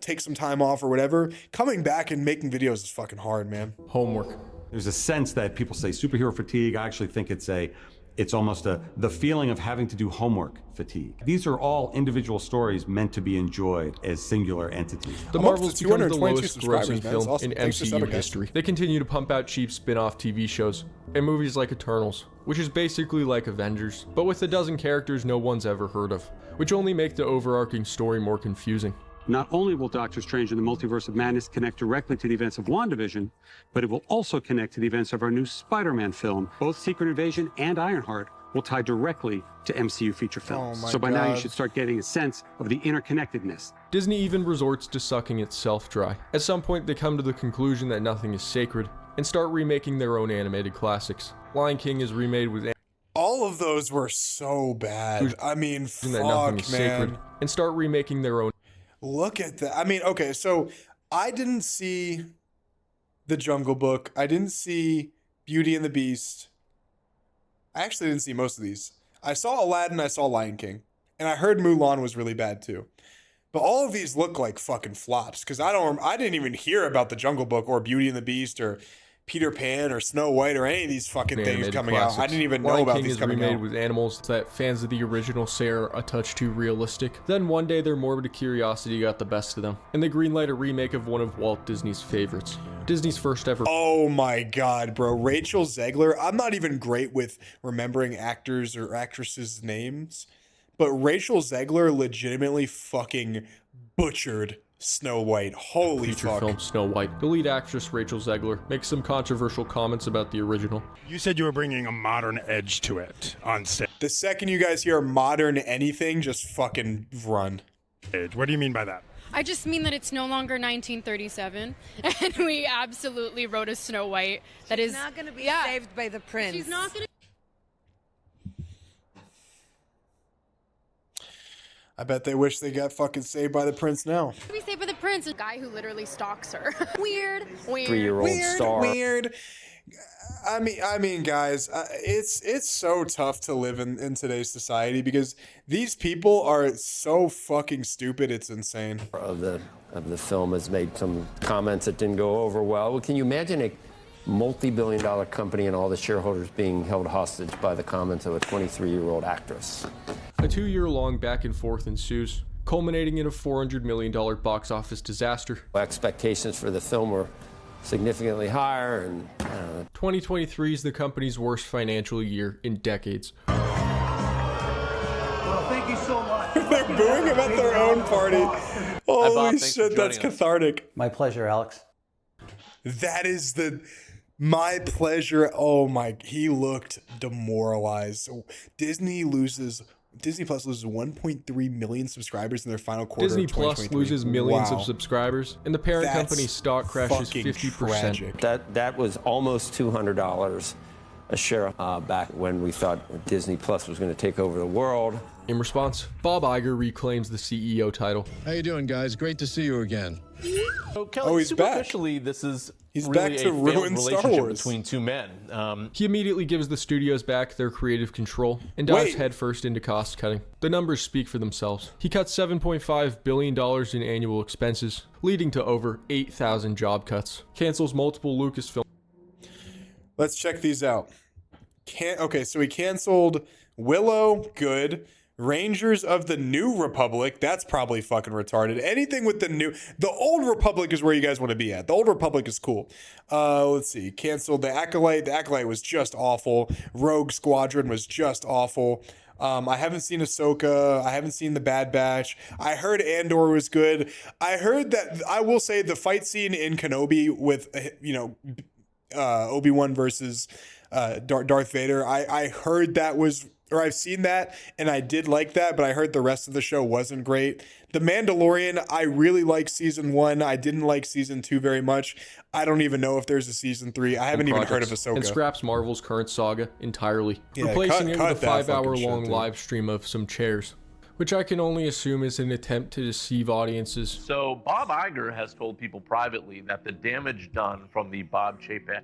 [SPEAKER 1] take some time off or whatever, coming back and making videos is fucking hard, man.
[SPEAKER 2] Homework.
[SPEAKER 9] There's a sense that people say superhero fatigue. I actually think it's almost the feeling of having to do homework fatigue. These are all individual stories meant to be enjoyed as singular entities.
[SPEAKER 2] The Marvels become the lowest grossing film in MCU history. They continue to pump out cheap spin-off TV shows and movies like Eternals, which is basically like Avengers, but with a dozen characters no one's ever heard of, which only make the overarching story more confusing.
[SPEAKER 10] Not only will Doctor Strange and the Multiverse of Madness connect directly to the events of WandaVision, but it will also connect to the events of our new Spider-Man film. Both Secret Invasion and Ironheart will tie directly to MCU feature films. So by now you should start getting a sense of the interconnectedness.
[SPEAKER 2] Disney even resorts to sucking itself dry. At some point they come to the conclusion that nothing is sacred and start remaking their own animated classics. Lion King is remade with...
[SPEAKER 1] All of those were so bad. I mean, fuck,
[SPEAKER 2] that nothing is
[SPEAKER 1] man.
[SPEAKER 2] sacred, and start remaking their own...
[SPEAKER 1] Look at that. I mean, okay, so I didn't see The Jungle Book. I didn't see Beauty and the Beast. I actually didn't see most of these. I saw Aladdin, I saw Lion King, and I heard Mulan was really bad too. But all of these look like fucking flops because I didn't even hear about The Jungle Book or Beauty and the Beast or Peter Pan or Snow White or any of these fucking things coming out. I didn't even know about these coming out.
[SPEAKER 2] Lion King is remade with animals that fans of the original say are a touch too realistic. Then one day their morbid curiosity got the best of them, and they greenlight a remake of one of Walt Disney's favorites. Disney's first ever...
[SPEAKER 1] Oh my god, bro. Rachel Zegler. I'm not even great with remembering actors or actresses' names, but Rachel Zegler legitimately fucking butchered Snow White. Holy
[SPEAKER 2] feature
[SPEAKER 1] fuck.
[SPEAKER 2] film Snow White. The lead actress, Rachel Zegler, makes some controversial comments about the original.
[SPEAKER 11] You said you were bringing a modern edge to it on stage.
[SPEAKER 1] The second you guys hear modern anything, just fucking run.
[SPEAKER 11] What do you mean by that?
[SPEAKER 13] I just mean that it's no longer 1937, and we absolutely wrote a Snow White that is
[SPEAKER 8] not going to be saved by the prince.
[SPEAKER 13] She's not going to.
[SPEAKER 1] I bet they wish they got fucking saved by the prince now.
[SPEAKER 13] Be saved by the prince, a guy who literally stalks her. Weird.
[SPEAKER 14] 3-year-old star.
[SPEAKER 1] Weird. I mean, guys, it's so tough to live in today's society because these people are so fucking stupid. It's insane.
[SPEAKER 14] Of the film has made some comments that didn't go over well. Can you imagine a multi-billion-dollar company and all the shareholders being held hostage by the comments of a 23-year-old actress?
[SPEAKER 2] A 2-year-long back and forth ensues, culminating in a $400 million box office disaster.
[SPEAKER 14] Expectations for the film were significantly higher, and
[SPEAKER 2] 2023 is the company's worst financial year in decades.
[SPEAKER 3] Well, thank you so much.
[SPEAKER 1] They're booing him at their own party. Holy shit, that's cathartic.
[SPEAKER 19] My pleasure, Alex.
[SPEAKER 1] That is my pleasure. Oh my, he looked demoralized. Disney Plus loses 1.3 million subscribers in their final quarter.
[SPEAKER 2] Disney
[SPEAKER 1] of
[SPEAKER 2] Plus loses millions of subscribers, and the parent
[SPEAKER 1] That's
[SPEAKER 2] company's stock crashes 50%.
[SPEAKER 1] tragic.
[SPEAKER 14] that was almost $200 a share back when we thought Disney Plus was going to take over the world.
[SPEAKER 2] In response, Bob Iger reclaims the CEO title.
[SPEAKER 15] How you doing, guys? Great to see you again.
[SPEAKER 16] So, Kelly,
[SPEAKER 1] he's back.
[SPEAKER 16] superficially, this is
[SPEAKER 1] He's
[SPEAKER 16] really
[SPEAKER 1] back to
[SPEAKER 16] a failed
[SPEAKER 1] ruin Star
[SPEAKER 16] relationship
[SPEAKER 1] Wars.
[SPEAKER 16] between two men.
[SPEAKER 2] He immediately gives the studios back their creative control and dives
[SPEAKER 1] Wait.
[SPEAKER 2] headfirst into cost cutting. The numbers speak for themselves. He cuts $7.5 billion in annual expenses, leading to over 8,000 job cuts. Cancels multiple Lucasfilm.
[SPEAKER 1] Let's check these out. Okay, so he canceled Willow, good. Rangers of the New Republic, that's probably fucking retarded. Anything with the Old Republic is where you guys want to be at. The Old Republic is cool. Let's see, canceled The Acolyte. The Acolyte was just awful. Rogue Squadron was just awful. I haven't seen Ahsoka. I haven't seen The Bad Batch. I heard Andor was good. I heard that, I will say, the fight scene in Kenobi with, Obi-Wan versus Darth Vader, I heard that was, or I've seen that, and I did like that, but I heard the rest of the show wasn't great. The Mandalorian, I really like season 1. I didn't like season 2 very much. I don't even know if there's a season 3. I haven't even heard of Ahsoka.
[SPEAKER 2] And scraps Marvel's current saga entirely,
[SPEAKER 1] Yeah,
[SPEAKER 2] replacing it with a
[SPEAKER 1] cut that
[SPEAKER 2] 5-hour
[SPEAKER 1] fucking
[SPEAKER 2] long
[SPEAKER 1] shit, dude.
[SPEAKER 2] live stream of some chairs, which I can only assume is an attempt to deceive audiences.
[SPEAKER 18] So Bob Iger has told people privately that the damage done from the Bob Chapek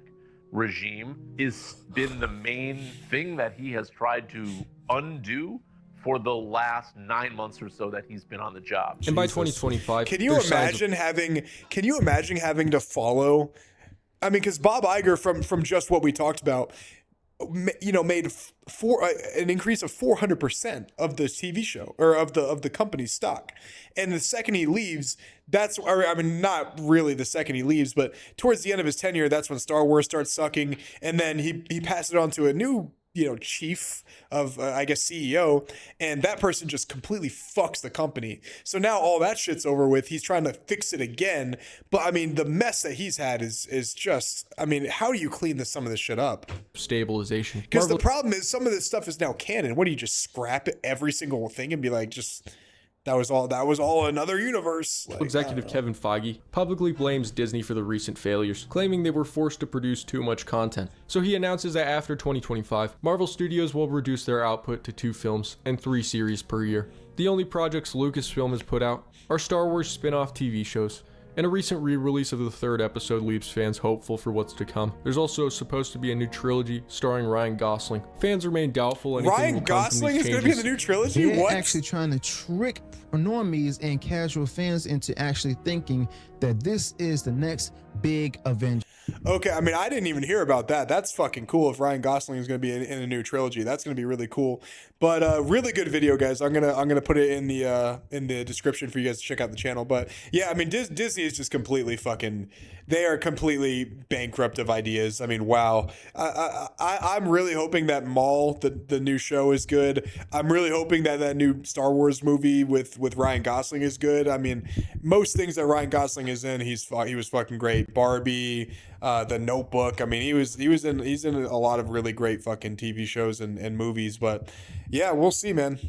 [SPEAKER 18] regime has been the main thing that he has tried to undo for the last 9 months or so that he's been on the job.
[SPEAKER 2] And by 2025,
[SPEAKER 1] can you imagine having to follow? I mean, because Bob Iger, from just what we talked about, made an increase of 400% of the TV show, or of the company's stock. And the second he leaves, not really the second he leaves, but towards the end of his tenure, that's when Star Wars starts sucking. And then he passed it on to a new, chief of, CEO, and that person just completely fucks the company. So now all that shit's over with. He's trying to fix it again. But I mean, the mess that he's had is just, how do you clean some of this shit up?
[SPEAKER 2] Stabilization.
[SPEAKER 1] Because the problem is some of this stuff is now canon. What do you just scrap every single thing and be like, that was all another universe?
[SPEAKER 2] Executive Kevin Feige publicly blames Disney for the recent failures, claiming they were forced to produce too much content. So he announces that after 2025, Marvel Studios will reduce their output to 2 films and 3 series per year. The only projects Lucasfilm has put out are Star Wars spin-off TV shows, and a recent re-release of the 3rd episode leaves fans hopeful for what's to come. There's also supposed to be a new trilogy starring Ryan Gosling. Fans remain doubtful anything
[SPEAKER 1] Ryan
[SPEAKER 2] will come
[SPEAKER 1] Gosling
[SPEAKER 2] from these
[SPEAKER 1] is going to be in
[SPEAKER 2] changes.
[SPEAKER 1] the new trilogy?
[SPEAKER 20] They're
[SPEAKER 1] What?
[SPEAKER 20] actually trying to trick normies and casual fans into actually thinking that this is the next big Avenger.
[SPEAKER 1] Okay, I mean, I didn't even hear about that. That's fucking cool. If Ryan Gosling is going to be in a new trilogy, that's going to be really cool. But really good video, guys. I'm gonna put it in the description for you guys to check out the channel. But yeah, I mean, Disney is just completely fucking. They are completely bankrupt of ideas. I mean, wow. I'm really hoping that Maul, the new show, is good. I'm really hoping that new Star Wars movie with Ryan Gosling is good. I mean, most things that Ryan Gosling is in, he was fucking great. Barbie, The Notebook. I mean, he's in a lot of really great fucking TV shows and movies. But yeah, we'll see, man.